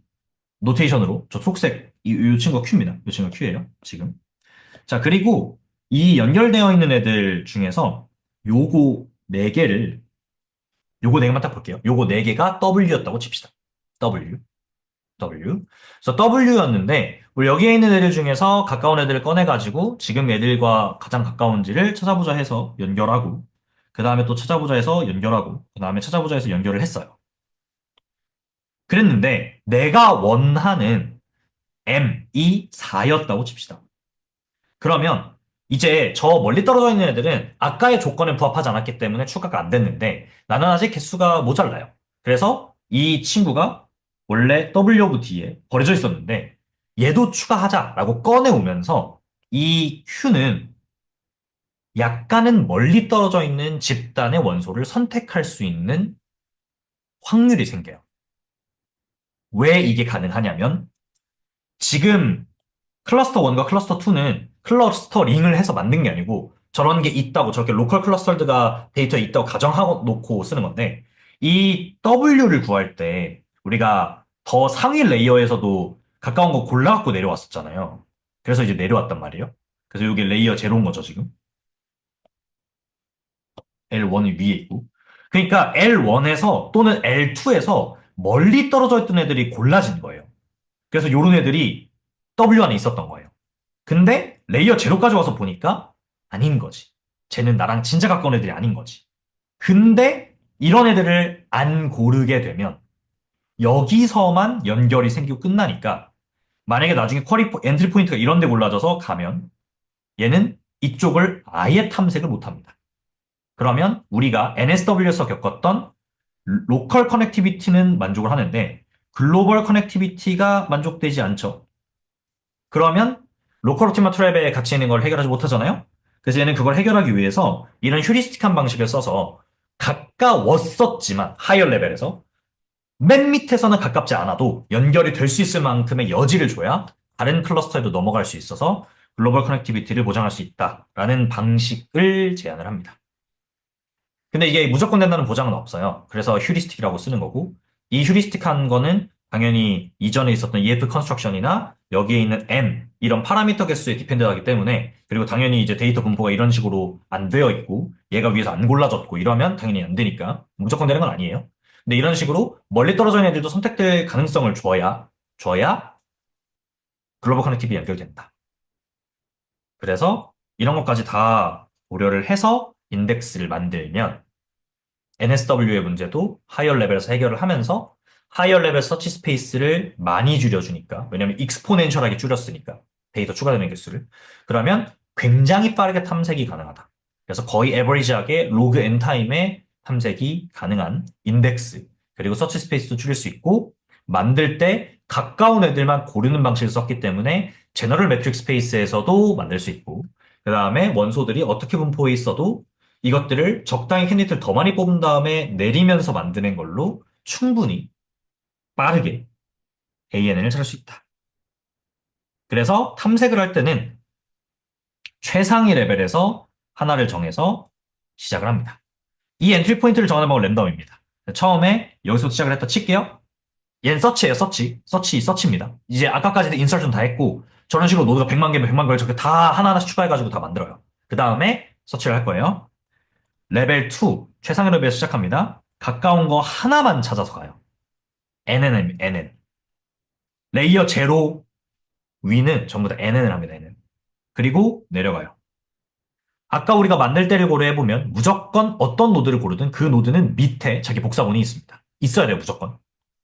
노테이션으로 저 초록색 이 친구가 Q입니다. 이 친구가 Q예요. 지금. 자, 그리고 이 연결되어 있는 애들 중에서 요거 네 개를 요거 네 개만 딱 볼게요. 요거 네 개가 W였다고 칩시다. W. W. 그래서 W였는데 우리 여기에 있는 애들 중에서 가까운 애들을 꺼내가지고 지금 애들과 가장 가까운지를 찾아보자 해서 연결하고 그 다음에 또 찾아보자 해서 연결하고 그 다음에 찾아보자 해서 연결을 했어요. 그랬는데 내가 원하는 M이 4였다고 칩시다. 그러면 이제 저 멀리 떨어져 있는 애들은 아까의 조건에 부합하지 않았기 때문에 추가가 안 됐는데 나는 아직 개수가 모자라요. 그래서 이 친구가 원래 WOVD에 버려져 있었는데 얘도 추가하자라고 꺼내오면서 이 Q는 약간은 멀리 떨어져 있는 집단의 원소를 선택할 수 있는 확률이 생겨요. 왜 이게 가능하냐면 지금 클러스터 1과 클러스터 2는 클러스터 링을 해서 만든 게 아니고 저런 게 있다고 저렇게 로컬 클러스터드가 데이터에 있다고 가정하고 놓고 쓰는 건데 이 W를 구할 때 우리가 더 상위 레이어에서도 가까운 거 골라갖고 내려왔었잖아요. 그래서 이제 내려왔단 말이에요. 그래서 이게 레이어 제로인 거죠, 지금. L1이 위에 있고. 그러니까 L1에서 또는 L2에서 멀리 떨어져 있던 애들이 골라진 거예요. 그래서 요런 애들이 W 안에 있었던 거예요. 근데 레이어 제로까지 와서 보니까 아닌 거지. 쟤는 나랑 진짜 가까운 애들이 아닌 거지. 근데 이런 애들을 안 고르게 되면 여기서만 연결이 생기고 끝나니까 만약에 나중에 엔트리 포인트가 이런 데 골라져서 가면 얘는 이쪽을 아예 탐색을 못 합니다. 그러면 우리가 NSW에서 겪었던 로컬 커넥티비티는 만족을 하는데 글로벌 커넥티비티가 만족되지 않죠. 그러면 로컬 옵티마 트랩에 같이 있는 걸 해결하지 못하잖아요? 그래서 얘는 그걸 해결하기 위해서 이런 휴리스틱한 방식을 써서 가까웠었지만 하이어 레벨에서 맨 밑에서는 가깝지 않아도 연결이 될 수 있을 만큼의 여지를 줘야 다른 클러스터에도 넘어갈 수 있어서 글로벌 커넥티비티를 보장할 수 있다라는 방식을 제안을 합니다. 근데 이게 무조건 된다는 보장은 없어요. 그래서 휴리스틱이라고 쓰는 거고, 이 휴리스틱한 거는 당연히 이전에 있었던 EF 컨스트럭션이나 여기에 있는 M, 이런 파라미터 개수에 디펜드하기 때문에, 그리고 당연히 이제 데이터 분포가 이런 식으로 안 되어 있고, 얘가 위에서 안 골라졌고, 이러면 당연히 안 되니까, 무조건 되는 건 아니에요. 근데 이런 식으로 멀리 떨어져 있는 애들도 선택될 가능성을 줘야 글로벌 커넥티비티 연결된다. 그래서 이런 것까지 다 고려를 해서 인덱스를 만들면, NSW의 문제도 하이어 레벨에서 해결을 하면서 하이어 레벨 서치 스페이스를 많이 줄여주니까 왜냐면 익스포넨셜하게 줄였으니까 데이터 추가되는 개수를 그러면 굉장히 빠르게 탐색이 가능하다. 그래서 거의 에버리지하게 로그 n 타임에 탐색이 가능한 인덱스 그리고 서치 스페이스도 줄일 수 있고 만들 때 가까운 애들만 고르는 방식을 썼기 때문에 제너럴 매트릭 스페이스에서도 만들 수 있고 그 다음에 원소들이 어떻게 분포해 있어도 이것들을 적당히 캔디드를 더 많이 뽑은 다음에 내리면서 만드는 걸로 충분히 빠르게 ANN을 찾을 수 있다. 그래서 탐색을 할 때는 최상위 레벨에서 하나를 정해서 시작을 합니다. 이 엔트리 포인트를 정하는 방법은 랜덤입니다. 처음에 여기서 시작을 했다 칠게요. 얘는 서치예요, 서치. 서치입니다. 이제 아까까지 인서션 다 했고 저런 식으로 노드가 100만 개면 100만 개를 저렇게 다 하나하나씩 추가해가지고 다 만들어요. 그 다음에 서치를 할 거예요. 레벨 2, 최상위 레벨에서 시작합니다. 가까운 거 하나만 찾아서 가요. NN. 레이어 제로 위는 전부 다 NN을 합니다, NN. 그리고 내려가요. 아까 우리가 만들 때를 고려해보면 무조건 어떤 노드를 고르든 그 노드는 밑에 자기 복사본이 있습니다. 있어야 돼요, 무조건.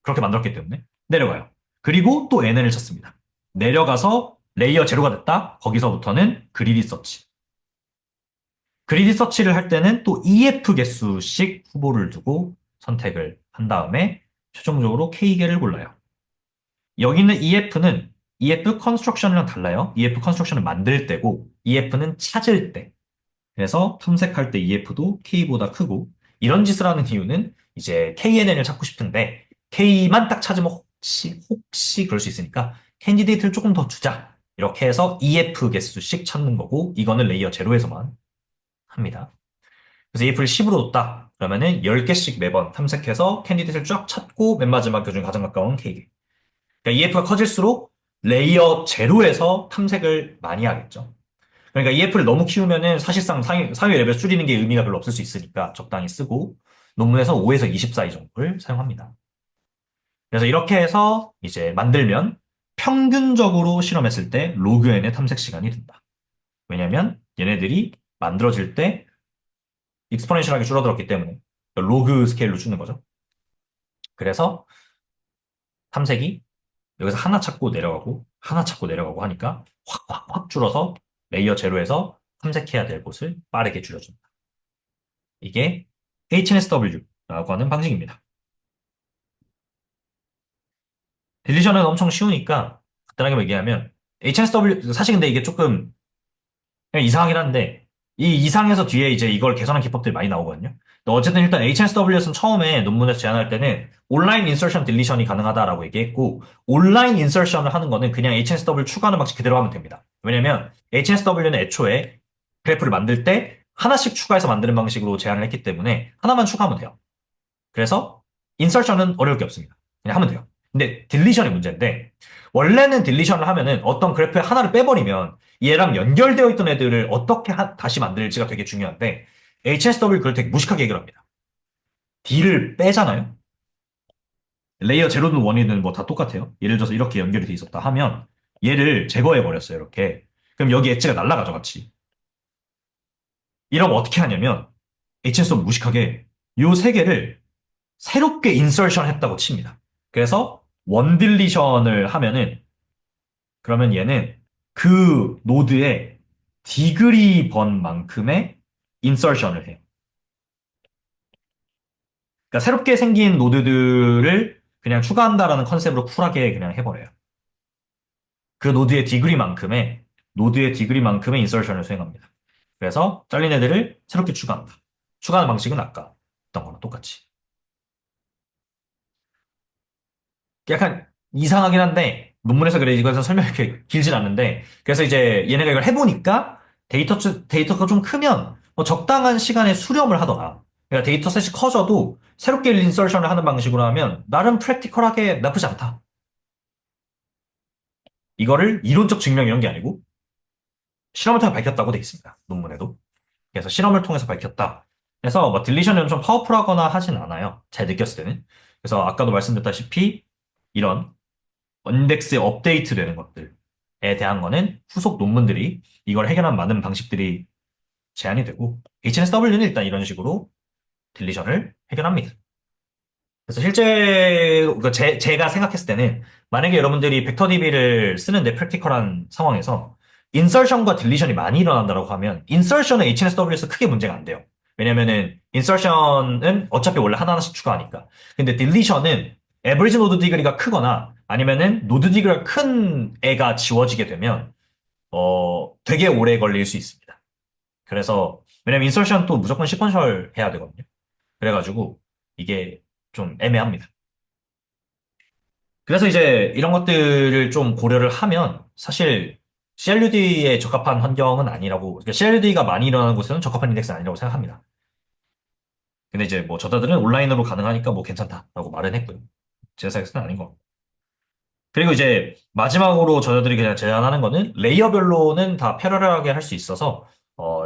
그렇게 만들었기 때문에. 내려가요. 그리고 또 NN을 찾습니다. 내려가서 레이어 제로가 됐다. 거기서부터는 그리디 서치. 그리디 서치를 할 때는 또 EF 개수씩 후보를 두고 선택을 한 다음에 최종적으로 K개를 골라요. 여기 있는 EF는 EF 컨스트럭션이랑 달라요. EF 컨스트럭션을 만들 때고 EF는 찾을 때. 그래서 탐색할 때 EF도 K보다 크고 이런 짓을 하는 이유는 이제 KNN을 찾고 싶은데 K만 딱 찾으면 혹시 그럴 수 있으니까 캔디데이트를 조금 더 주자. 이렇게 해서 EF 개수씩 찾는 거고 이거는 레이어 제로에서만 합니다. 그래서 EF를 10으로 뒀다. 그러면은 10개씩 매번 탐색해서 캔디데이트를 쫙 찾고 맨 마지막 그중 가장 가까운 K개. 그러니까 EF가 커질수록 레이어 제로에서 탐색을 많이 하겠죠. 그러니까 EF를 너무 키우면은 사실상 상위 레벨 줄이는 게 의미가 별로 없을 수 있으니까 적당히 쓰고 논문에서 5에서 20 사이 정도를 사용합니다. 그래서 이렇게 해서 이제 만들면 평균적으로 실험했을 때 로그 n의 탐색 시간이 든다. 왜냐면 얘네들이 만들어질 때 익스포넨셜하게 줄어들었기 때문에 로그 스케일로 주는 거죠. 그래서 탐색이 여기서 하나 찾고 내려가고 하나 찾고 내려가고 하니까 확 줄어서 레이어 제로에서 탐색해야 될 곳을 빠르게 줄여준다. 이게 HNSW라고 하는 방식입니다. 딜리션은 엄청 쉬우니까 간단하게 얘기하면 HNSW 사실 근데 이게 조금 그냥 이상하긴 한데 이 이상해서 뒤에 이제 이걸 개선한 기법들이 많이 나오거든요. 근데 어쨌든 일단 HNSWS는 처음에 논문에서 제안할 때는 온라인 인서션 딜리션이 가능하다라고 얘기했고 온라인 인서션을 하는 거는 그냥 HNSW 추가하는 방식 그대로 하면 됩니다. 왜냐면 HNSW는 애초에 그래프를 만들 때 하나씩 추가해서 만드는 방식으로 제안을 했기 때문에 하나만 추가하면 돼요. 그래서 인서션은 어려울 게 없습니다. 그냥 하면 돼요. 근데 딜리션이 문제인데 원래는 딜리션을 하면은 어떤 그래프에 하나를 빼버리면 얘랑 연결되어 있던 애들을 어떻게 다시 만들지가 되게 중요한데 HSW 그걸 되게 무식하게 해결합니다. D를 빼잖아요. 레이어 제로든 원이든 뭐 다 똑같아요. 예를 들어서 이렇게 연결이 돼 있었다 하면 얘를 제거해 버렸어요. 이렇게. 그럼 여기 엣지가 날아가죠, 같이. 이러면 어떻게 하냐면 HSW 무식하게 요 세 개를 새롭게 인설션 했다고 칩니다. 그래서 원딜리션을 하면은 그러면 얘는 그 노드에 디그리 번만큼의 인설션을 해요. 그러니까 새롭게 생긴 노드들을 그냥 추가한다라는 컨셉으로 쿨하게 그냥 해버려요. 그 노드의 디그리만큼의 인설션을 수행합니다. 그래서 잘린 애들을 새롭게 추가한다. 추가하는 방식은 아까 했던 거랑 똑같이. 약간 이상하긴 한데 논문에서 그래 이거에서 설명이 이렇게 길진 않는데 그래서 이제 얘네가 이걸 해보니까 데이터가 좀 크면 뭐 적당한 시간에 수렴을 하더라. 그러니까 데이터셋이 커져도 새롭게 인설션을 하는 방식으로 하면 나름 프랙티컬하게 나쁘지 않다. 이거를 이론적 증명 이런 게 아니고 실험을 통해 밝혔다고 돼 있습니다. 논문에도. 그래서 실험을 통해서 밝혔다. 그래서 뭐 딜리션은 좀 파워풀하거나 하진 않아요. 잘 느꼈을 때는. 그래서 아까도 말씀드렸다시피 이런 인덱스에 업데이트 되는 것들에 대한 거는 후속 논문들이 이걸 해결한 많은 방식들이 제안이 되고 HNSW는 일단 이런 식으로 딜리션을 해결합니다. 그래서 실제로 제가 생각했을 때는 만약에 여러분들이 벡터DB를 쓰는데 프랙티컬한 상황에서 인설션과 딜리션이 많이 일어난다고 하면 인설션은 HNSW에서 크게 문제가 안 돼요. 왜냐면은 인설션은 어차피 원래 하나하나씩 추가하니까. 근데 딜리션은 에버리지 노드 디그리가 크거나 아니면은 노드 디그리가 큰 애가 지워지게 되면 되게 오래 걸릴 수 있습니다. 그래서 왜냐면 인설션 또 무조건 시퀀셜 해야 되거든요. 그래가지고 이게 좀 애매합니다. 그래서 이제 이런 것들을 좀 고려를 하면 사실 CLUD에 적합한 환경은 아니라고, 그러니까 CLUD가 많이 일어나는 곳에는 적합한 인덱스는 아니라고 생각합니다. 근데 이제 뭐 저자들은 온라인으로 가능하니까 뭐 괜찮다라고 말은 했고요. 제 생각에는 아닌 것 같고. 그리고 이제 마지막으로 저자들이 그냥 제안하는 거는 레이어별로는 다 패러럴하게 할 수 있어서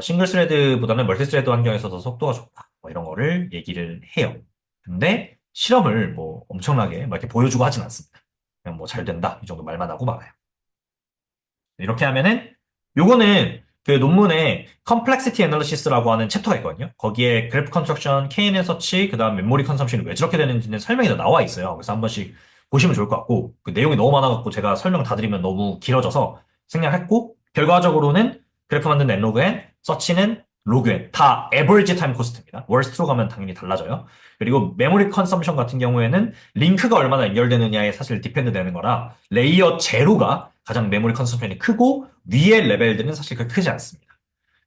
싱글 스레드보다는 멀티 스레드 환경에서 더 속도가 좋다. 뭐 이런 거를 얘기를 해요. 근데 실험을 뭐 엄청나게 막 이렇게 보여주고 하진 않습니다. 그냥 뭐 잘 된다. 이 정도 말만 하고 말아요. 이렇게 하면은 요거는 그 논문에 complexity analysis라고 하는 챕터가 있거든요. 거기에 그래프 컨스트럭션, KNN 서치, 그다음 메모리 컨섬션이 왜 저렇게 되는지는 설명이 다 나와 있어요. 그래서 한 번씩 보시면 좋을 것 같고 그 내용이 너무 많아갖고 제가 설명 다 드리면 너무 길어져서 생략했고 결과적으로는 그래프 만드는 n로그n, 서치는 로그n 다 에버리지 타임 코스트입니다. 월스트로 가면 당연히 달라져요. 그리고 메모리 컨섬션 같은 경우에는 링크가 얼마나 연결되느냐에 사실 디펜드 되는 거라 레이어 제로가 가장 메모리 컨섬션이 크고 위에 레벨들은 사실 그렇게 크지 않습니다.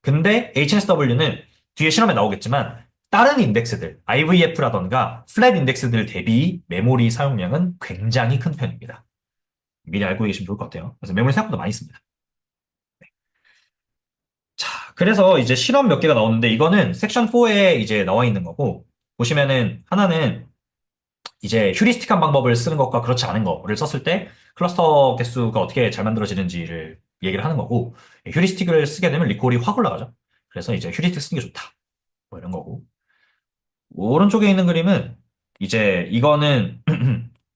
근데 HSW는 뒤에 실험에 나오겠지만 다른 인덱스들, IVF라던가 플랫 인덱스들 대비 메모리 사용량은 굉장히 큰 편입니다. 미리 알고 계시면 좋을 것 같아요. 그래서 메모리 생각보다 많이 씁니다. 자, 그래서 이제 실험 몇 개가 나오는데 이거는 섹션 4에 이제 나와 있는 거고 보시면은 하나는 이제 휴리스틱한 방법을 쓰는 것과 그렇지 않은 거를 썼을 때 클러스터 개수가 어떻게 잘 만들어지는지를 얘기를 하는 거고 휴리스틱을 쓰게 되면 리콜이 확 올라가죠. 그래서 이제 휴리스틱 쓰는 게 좋다. 뭐 이런 거고. 오른쪽에 있는 그림은 이제 이거는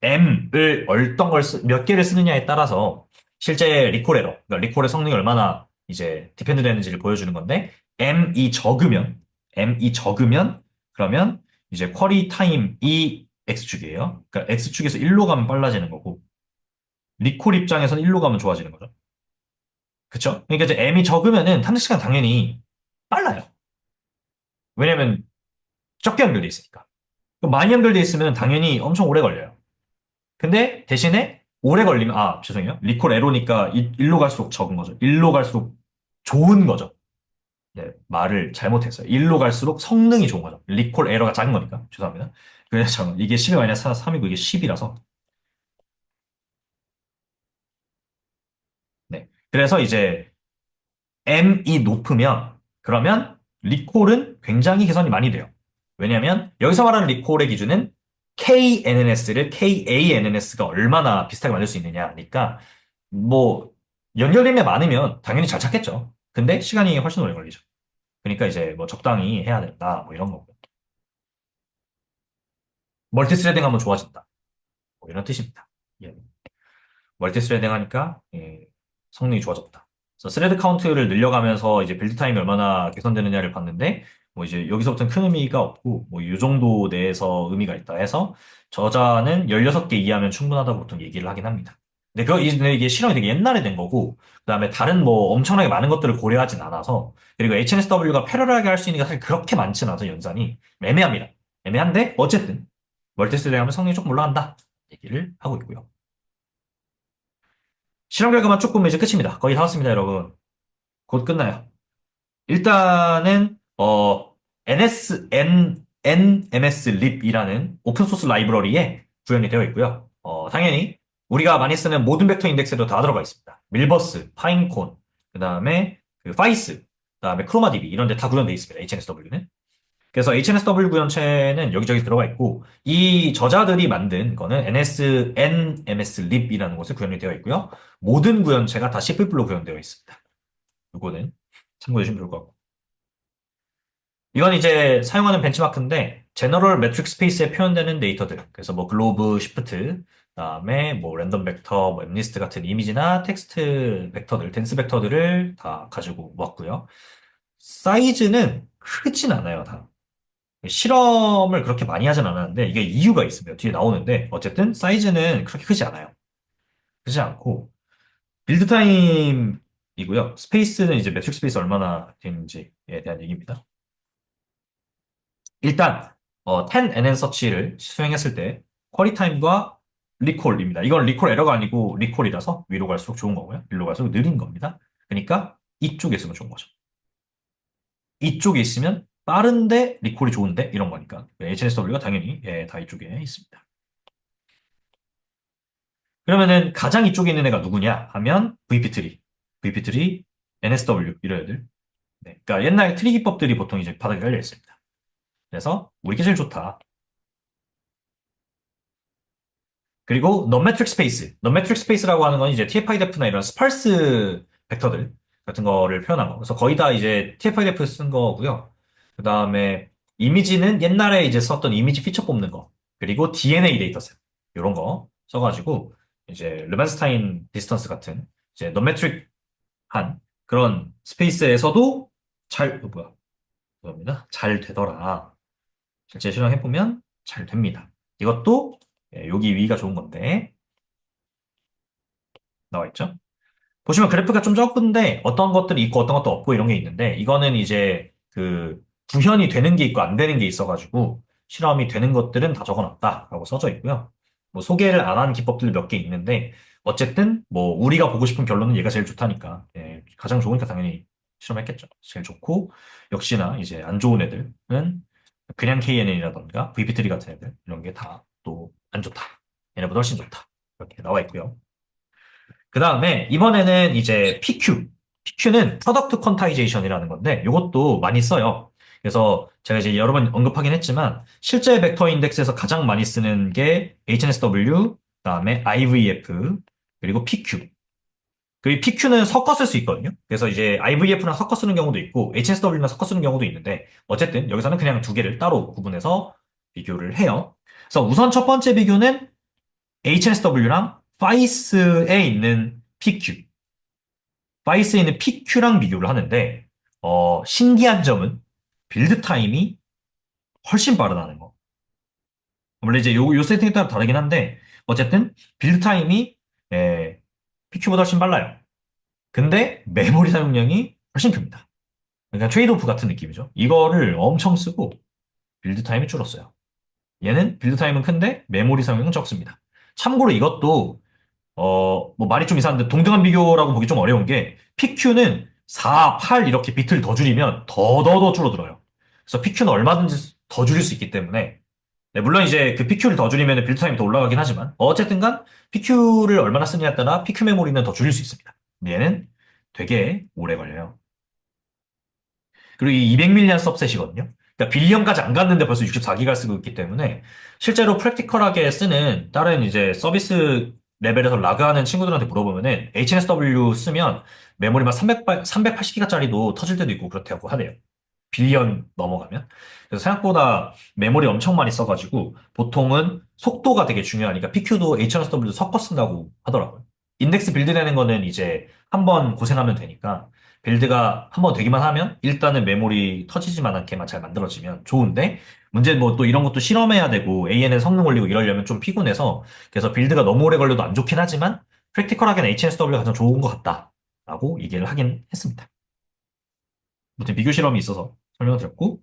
M을 어떤 걸 몇 개를 쓰느냐에 따라서 실제 리콜 에러, 그러니까 리콜의 성능이 얼마나 이제 디펜드 되는지를 보여주는 건데 M이 적으면 그러면 이제 쿼리 타임이 X축이에요. 그러니까 X축에서 1로 가면 빨라지는 거고 리콜 입장에서는 1로 가면 좋아지는 거죠. 그쵸? 그러니까 이제 M이 적으면은 탐색 시간 당연히 빨라요. 왜냐면 적게 연결돼 있으니까. 많이 연결돼 있으면 당연히 엄청 오래 걸려요. 근데 대신에 오래 걸리면, 죄송해요. 리콜 에로니까 일로 갈수록 적은 거죠. 일로 갈수록 좋은 거죠. 네, 말을 잘못했어요. 일로 갈수록 성능이 좋은 거죠. 리콜 에러가 작은 거니까. 죄송합니다. 그래서 이게 10이 마이너스 3이고 이게 10이라서. 네. 그래서 이제 M이 높으면 그러면 리콜은 굉장히 개선이 많이 돼요. 왜냐하면 여기서 말하는 리콜의 기준은 KNNS를 KANNS가 얼마나 비슷하게 만들 수 있느냐니까 뭐 연결됨이 많으면 당연히 잘 찾겠죠. 근데 시간이 훨씬 오래 걸리죠. 그러니까 이제 뭐 적당히 해야 된다 뭐 이런 거고. 멀티스레딩 하면 좋아진다. 뭐 이런 뜻입니다. 예. 멀티스레딩 하니까 성능이 좋아졌다. 그래서 스레드 카운트를 늘려가면서 이제 빌드 타임이 얼마나 개선되느냐를 봤는데 뭐 이제 여기서부터는 큰 의미가 없고 뭐 이 정도 내에서 의미가 있다 해서 저자는 16개 이하면 충분하다고 보통 얘기를 하긴 합니다. 근데 근데 이게 실험이 되게 옛날에 된 거고 그다음에 다른 뭐 엄청나게 많은 것들을 고려하진 않아서 그리고 HNSW가 패러럴하게 할 수 있는 게 사실 그렇게 많진 않아서 연산이 애매합니다. 애매한데 어쨌든 멀티스레딩 하면 성능이 조금 올라간다 얘기를 하고 있고요. 실험 결과만 조금 이제 끝입니다. 거의 다 왔습니다, 여러분. 곧 끝나요. 일단은 NMSLib이라는 오픈소스 라이브러리에 구현이 되어 있고요. 당연히 우리가 많이 쓰는 모든 벡터 인덱스에도 다 들어가 있습니다. 밀버스, 파인콘, 그 다음에 그 파이스, 그 다음에 크로마DB 이런 데 다 구현되어 있습니다. HNSW는. 그래서 HNSW 구현체는 여기저기 들어가 있고 이 저자들이 만든 거는 NMSLib이라는 곳에 구현이 되어 있고요. 모든 구현체가 다 C++로 구현되어 있습니다. 이거는 참고해 주시면 좋을 것 같고. 이건 이제 사용하는 벤치마크인데 제너럴 매트릭 스페이스에 표현되는 데이터들. 그래서 뭐 글로브, 시프트, 그다음에 뭐 랜덤 벡터, 뭐 엠리스트 같은 이미지나 텍스트 벡터들, 덴스 벡터들을 다 가지고 왔고요. 사이즈는 크진 않아요, 다. 실험을 그렇게 많이 하진 않았는데 이게 이유가 있습니다. 뒤에 나오는데 어쨌든 사이즈는 그렇게 크지 않아요. 크지 않고 빌드 타임이고요. 스페이스는 이제 매트릭 스페이스 얼마나 되는지에 대한 얘기입니다. 일단 10nn 서치를 수행했을 때 쿼리 타임과 리콜입니다. 이건 리콜 에러가 아니고 리콜이라서 위로 갈수록 좋은 거고요. 위로 갈수록 느린 겁니다. 그러니까 이쪽에 있으면 좋은 거죠. 이쪽에 있으면 빠른데 리콜이 좋은데 이런 거니까 HNSW가 당연히 다 이쪽에 있습니다. 그러면은 가장 이쪽에 있는 애가 누구냐 하면 VP3, VP3, NSW 이런 애들. 네, 그러니까 옛날 트리 기법들이 보통 이제 바닥에 깔려 있습니다. 그래서 우리게 제일 좋다. 그리고 non-metric space. non-metric space라고 하는 건 이제 TF-IDEF나 이런 스팔스 벡터들 같은 거를 표현한 거. 그래서 거의 다 이제 TF-IDEF 쓴 거고요. 그 다음에 이미지는 옛날에 이제 썼던 이미지 피처 뽑는 거. 그리고 DNA 데이터셋. 이런 거 써가지고 이제 르벤스타인 디스턴스 같은 이제 non-metric한 그런 스페이스에서도 뭐야, 잘 되더라. 실제 실험해보면 잘 됩니다. 이것도 여기 위가 좋은 건데 나와 있죠. 보시면 그래프가 좀 적은데 어떤 것들이 있고 어떤 것도 없고 이런 게 있는데 이거는 이제 그 구현이 되는 게 있고 안 되는 게 있어가지고 실험이 되는 것들은 다 적어놨다라고 써져 있고요. 뭐 소개를 안 한 기법들 몇 개 있는데 어쨌든 뭐 우리가 보고 싶은 결론은 얘가 제일 좋다니까 가장 좋으니까 당연히 실험했겠죠. 제일 좋고 역시나 이제 안 좋은 애들은 그냥 KNN이라던가 VP3 같은 애들 이런 게 다 또 안 좋다. 얘네보다 훨씬 좋다. 이렇게 나와 있고요. 그 다음에 이번에는 이제 PQ. PQ는 프로덕트 퀀타이제이션이라는 건데 이것도 많이 써요. 그래서 제가 이제 여러 번 언급하긴 했지만 실제 벡터 인덱스에서 가장 많이 쓰는 게 HNSW, 그다음에 IVF, 그리고 PQ. 그 PQ는 섞어 쓸 수 있거든요. 그래서 이제 IVF랑 섞어 쓰는 경우도 있고 HSW랑 섞어 쓰는 경우도 있는데 어쨌든 여기서는 그냥 두 개를 따로 구분해서 비교를 해요. 그래서 우선 첫 번째 비교는 HSW랑 파이스에 있는 PQ. 파이스에 있는 PQ랑 비교를 하는데 신기한 점은 빌드 타임이 훨씬 빠르다는 거. 물론 이제 요 세팅에 따라 다르긴 한데 어쨌든 빌드 타임이 PQ보다 훨씬 빨라요. 근데 메모리 사용량이 훨씬 큽니다. 그러니까 트레이드오프 같은 느낌이죠. 이거를 엄청 쓰고 빌드 타임이 줄었어요. 얘는 빌드 타임은 큰데 메모리 사용량은 적습니다. 참고로 이것도 뭐 말이 좀 이상한데 동등한 비교라고 보기 좀 어려운 게 PQ는 4, 8 이렇게 비트를 더 줄이면 더 줄어들어요. 그래서 PQ는 얼마든지 더 줄일 수 있기 때문에 네, 물론 이제 그 PQ를 더 줄이면 빌드 타임이 더 올라가긴 하지만 어쨌든 간 PQ를 얼마나 쓰느냐에 따라 PQ 메모리는 더 줄일 수 있습니다. 근데 얘는 되게 오래 걸려요. 그리고 이 200밀리언 섭셋이거든요. 그러니까 빌리언까지 안 갔는데 벌써 64기가 쓰고 있기 때문에 실제로 프랙티컬하게 쓰는 다른 이제 서비스 레벨에서 라그하는 친구들한테 물어보면은 HNSW 쓰면 메모리 막 380기가짜리도 터질 때도 있고 그렇다고 하네요. 빌리언 넘어가면. 그래서 생각보다 메모리 엄청 많이 써가지고 보통은 속도가 되게 중요하니까 PQ도 HNSW도 섞어 쓴다고 하더라고요. 인덱스 빌드 되는 거는 이제 한 번 고생하면 되니까 빌드가 한 번 되기만 하면 일단은 메모리 터지지만 않게만 잘 만들어지면 좋은데 문제는 뭐 또 이런 것도 실험해야 되고 ANN 성능 올리고 이러려면 좀 피곤해서 그래서 빌드가 너무 오래 걸려도 안 좋긴 하지만 프랙티컬하게는 HNSW가 가장 좋은 것 같다라고 얘기를 하긴 했습니다. 아무튼 비교 실험이 있어서 설명을 드렸고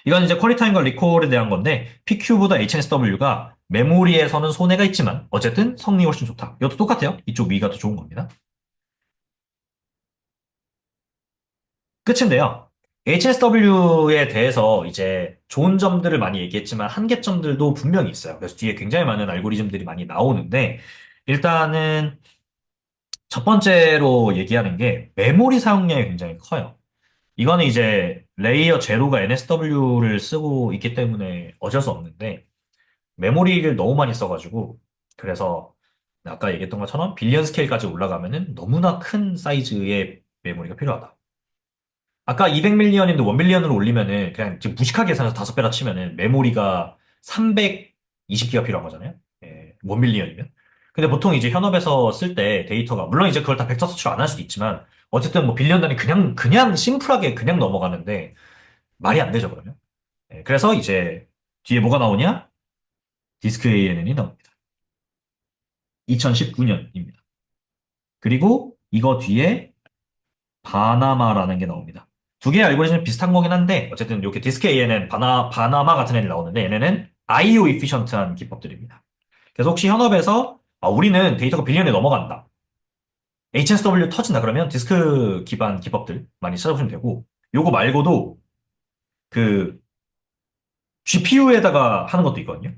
이건 이제 퀄리타임과 리콜에 대한 건데 PQ보다 HNSW가 메모리에서는 손해가 있지만 어쨌든 성능이 훨씬 좋다. 이것도 똑같아요. 이쪽 위가 더 좋은 겁니다. 끝인데요. HSW에 대해서 이제 좋은 점들을 많이 얘기했지만 한계점들도 분명히 있어요. 그래서 뒤에 굉장히 많은 알고리즘들이 많이 나오는데 일단은 첫 번째로 얘기하는 게 메모리 사용량이 굉장히 커요. 이거는 이제 레이어 제로가 NSW를 쓰고 있기 때문에 어쩔 수 없는데 메모리를 너무 많이 써가지고 그래서 아까 얘기했던 것처럼 빌리언 스케일까지 올라가면은 너무나 큰 사이즈의 메모리가 필요하다. 아까 200밀리언인데 1밀리언으로 올리면은 그냥 지금 무식하게 계산해서 다섯 배라 치면은 메모리가 320기가 필요한 거잖아요. 예, 1밀리언이면. 근데 보통 이제 현업에서 쓸 때 데이터가 물론 이제 그걸 다 벡터 수출 안 할 수도 있지만 어쨌든 뭐 빌리언 단위 그냥 심플하게 그냥 넘어가는데 말이 안 되죠, 그러면. 예, 그래서 이제 뒤에 뭐가 나오냐? 디스크 ANN이 나옵니다. 2019년입니다. 그리고 이거 뒤에 바나마라는 게 나옵니다. 두 개의 알고리즘이 비슷한 거긴 한데 어쨌든 이렇게 디스크 ANN, 바나마 같은 애들이 나오는데 얘네는 IO 이피션트한 기법들입니다. 그래서 혹시 현업에서 우리는 데이터가 빌리언에 넘어간다. HSW 터진다 그러면 디스크 기반 기법들 많이 찾아보시면 되고 요거 말고도 그 GPU에다가 하는 것도 있거든요.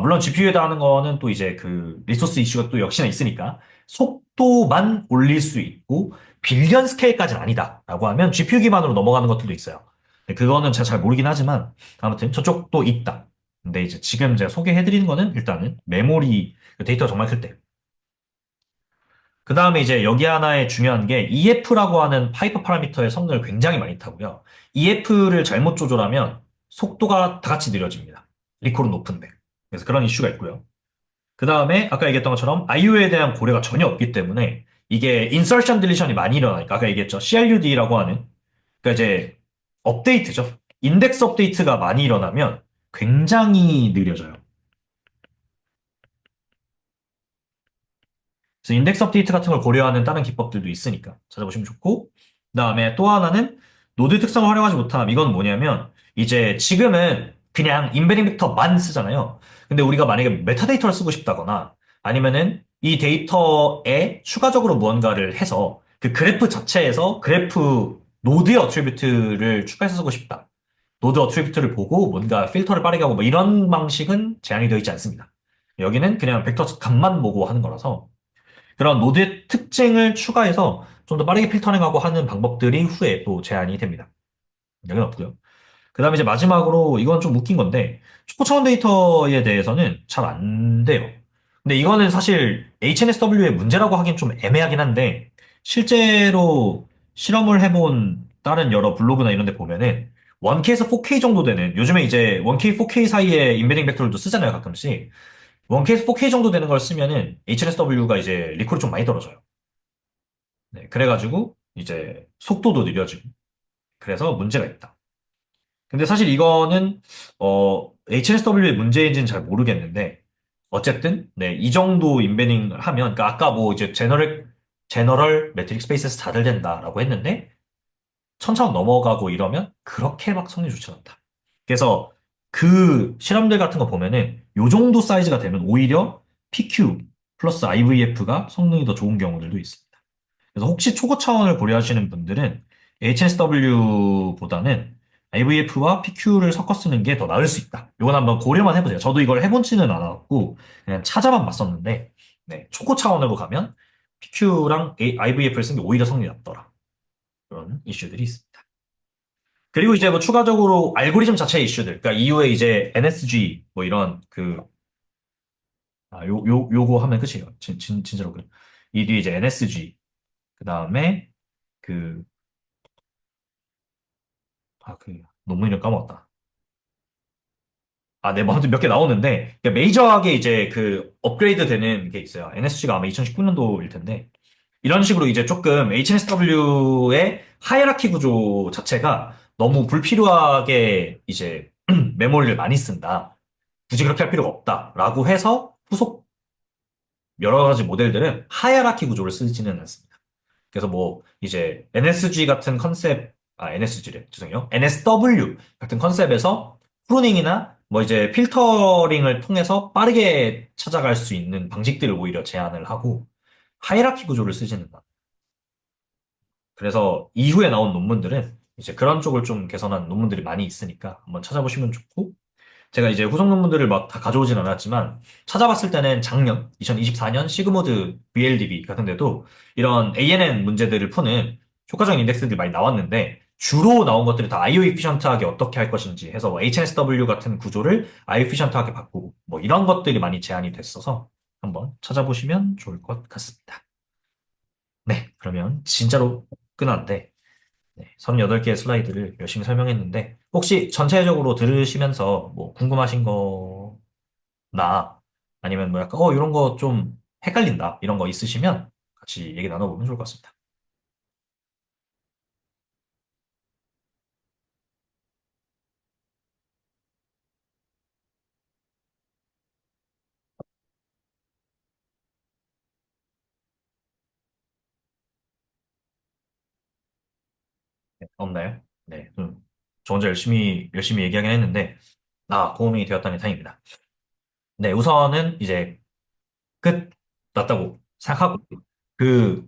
물론 GPU에다 하는 거는 또 이제 그 리소스 이슈가 또 역시나 있으니까 속도만 올릴 수 있고 빌리언 스케일까지는 아니다라고 하면 GPU 기반으로 넘어가는 것들도 있어요. 근데 그거는 제가 잘 모르긴 하지만 아무튼 저쪽도 있다. 근데 이제 지금 제가 소개해드리는 거는 일단은 메모리 그 데이터가 정말 클 때. 그 다음에 이제 여기 하나의 중요한 게 EF라고 하는 파이프 파라미터의 성능을 굉장히 많이 타고요. EF를 잘못 조절하면 속도가 다 같이 느려집니다. 리콜은 높은데. 그래서 그런 이슈가 있고요. 그 다음에 아까 얘기했던 것처럼 IO에 대한 고려가 전혀 없기 때문에 이게 인서션 딜리션이 많이 일어나니까 아까 얘기했죠. CRUD라고 하는 그러니까 이제 업데이트죠. 인덱스 업데이트가 많이 일어나면 굉장히 느려져요. 그래서 인덱스 업데이트 같은 걸 고려하는 다른 기법들도 있으니까 찾아보시면 좋고, 그다음에 또 하나는 노드 특성을 활용하지 못함. 이건 뭐냐면 이제 지금은 그냥 인베딩 벡터만 쓰잖아요. 근데 우리가 만약에 메타데이터를 쓰고 싶다거나 아니면은 이 데이터에 추가적으로 무언가를 해서 그 그래프 자체에서 그래프 노드의 어트리뷰트를 추가해서 쓰고 싶다. 노드 어트리뷰트를 보고 뭔가 필터를 빠르게 하고 뭐 이런 방식은 제한이 되어 있지 않습니다. 여기는 그냥 벡터 값만 보고 하는 거라서 그런 노드의 특징을 추가해서 좀 더 빠르게 필터링하고 하는 방법들이 후에 또 제한이 됩니다. 여기는 없고요. 그 다음에 이제 마지막으로 이건 좀 웃긴 건데 촉구 차원 데이터에 대해서는 잘 안 돼요. 근데 이거는 사실 HNSW의 문제라고 하긴 좀 애매하긴 한데 실제로 실험을 해본 다른 여러 블로그나 이런 데 보면은 1K에서 4K 정도 되는 요즘에 이제 1K, 4K 사이에 인베딩 벡터들도 쓰잖아요, 가끔씩. 1K에서 4K 정도 되는 걸 쓰면은 HNSW가 이제 리콜이 좀 많이 떨어져요. 네, 그래가지고 이제 속도도 느려지고 그래서 문제가 있다. 근데 사실 이거는 HSW의 문제인지는 잘 모르겠는데 어쨌든 네, 이 정도 인베딩을 하면 그러니까 아까 뭐 이제 제너럴 매트릭 스페이스에서 잘 된다라고 했는데 천천 넘어가고 이러면 그렇게 막 성능이 좋지 않다. 그래서 그 실험들 같은 거 보면은 요 정도 사이즈가 되면 오히려 PQ 플러스 IVF가 성능이 더 좋은 경우들도 있습니다. 그래서 혹시 초고 차원을 고려하시는 분들은 HSW보다는 IVF와 PQ를 섞어 쓰는 게 더 나을 수 있다. 이건 한번 고려만 해보세요. 저도 이걸 해보지는 않았고 그냥 찾아만 봤었는데 네, 초고 차원으로 가면 PQ랑 IVF를 쓴 게 오히려 성능이 낫더라. 그런 이슈들이 있습니다. 그리고 이제 뭐 추가적으로 알고리즘 자체의 이슈들, 그러니까 이후에 이제 NSG 뭐 이런 요거 하면 끝이에요. 진짜로 그래. 이 뒤에 이제 NSG, 그 다음에 그, 논문 이름 까먹었다. 아, 네, 뭐 아무튼 몇 개 나오는데, 그러니까 메이저하게 이제 그 업그레이드 되는 게 있어요. NSG가 아마 2019년도일 텐데, 이런 식으로 이제 조금 HNSW의 하이라키 구조 자체가 너무 불필요하게 이제 메모리를 많이 쓴다. 굳이 그렇게 할 필요가 없다라고 해서 후속 여러 가지 모델들은 하이라키 구조를 쓰지는 않습니다. 그래서 뭐 이제 NSG 같은 컨셉, NSG래, 죄송해요. NSW 같은 컨셉에서 프루닝이나 뭐 이제 필터링을 통해서 빠르게 찾아갈 수 있는 방식들을 오히려 제안을 하고 하이라키 구조를 쓰지는 않아요. 그래서 이후에 나온 논문들은 이제 그런 쪽을 좀 개선한 논문들이 많이 있으니까 한번 찾아보시면 좋고 제가 이제 후속 논문들을 막 다 가져오진 않았지만 찾아봤을 때는 작년 2024년 시그모드 BLDB 같은 데도 이런 ANN 문제들을 푸는 효과적인 인덱스들이 많이 나왔는데 주로 나온 것들이 다 IO 에피션트하게 어떻게 할 것인지 해서 뭐 HNSW 같은 구조를 IO 에피션트하게 바꾸고 뭐 이런 것들이 많이 제안이 됐어서 한번 찾아보시면 좋을 것 같습니다. 네, 그러면 진짜로 끝났는데 네, 38개의 슬라이드를 열심히 설명했는데 혹시 전체적으로 들으시면서 뭐 궁금하신 거나 아니면 뭐 약간 이런 거 좀 헷갈린다 이런 거 있으시면 같이 얘기 나눠보면 좋을 것 같습니다. 네, 없나요? 네, 저 혼자 열심히 얘기하긴 했는데 도움이 되었다니 다행입니다. 네, 우선은 이제 끝 났다고 생각하고 그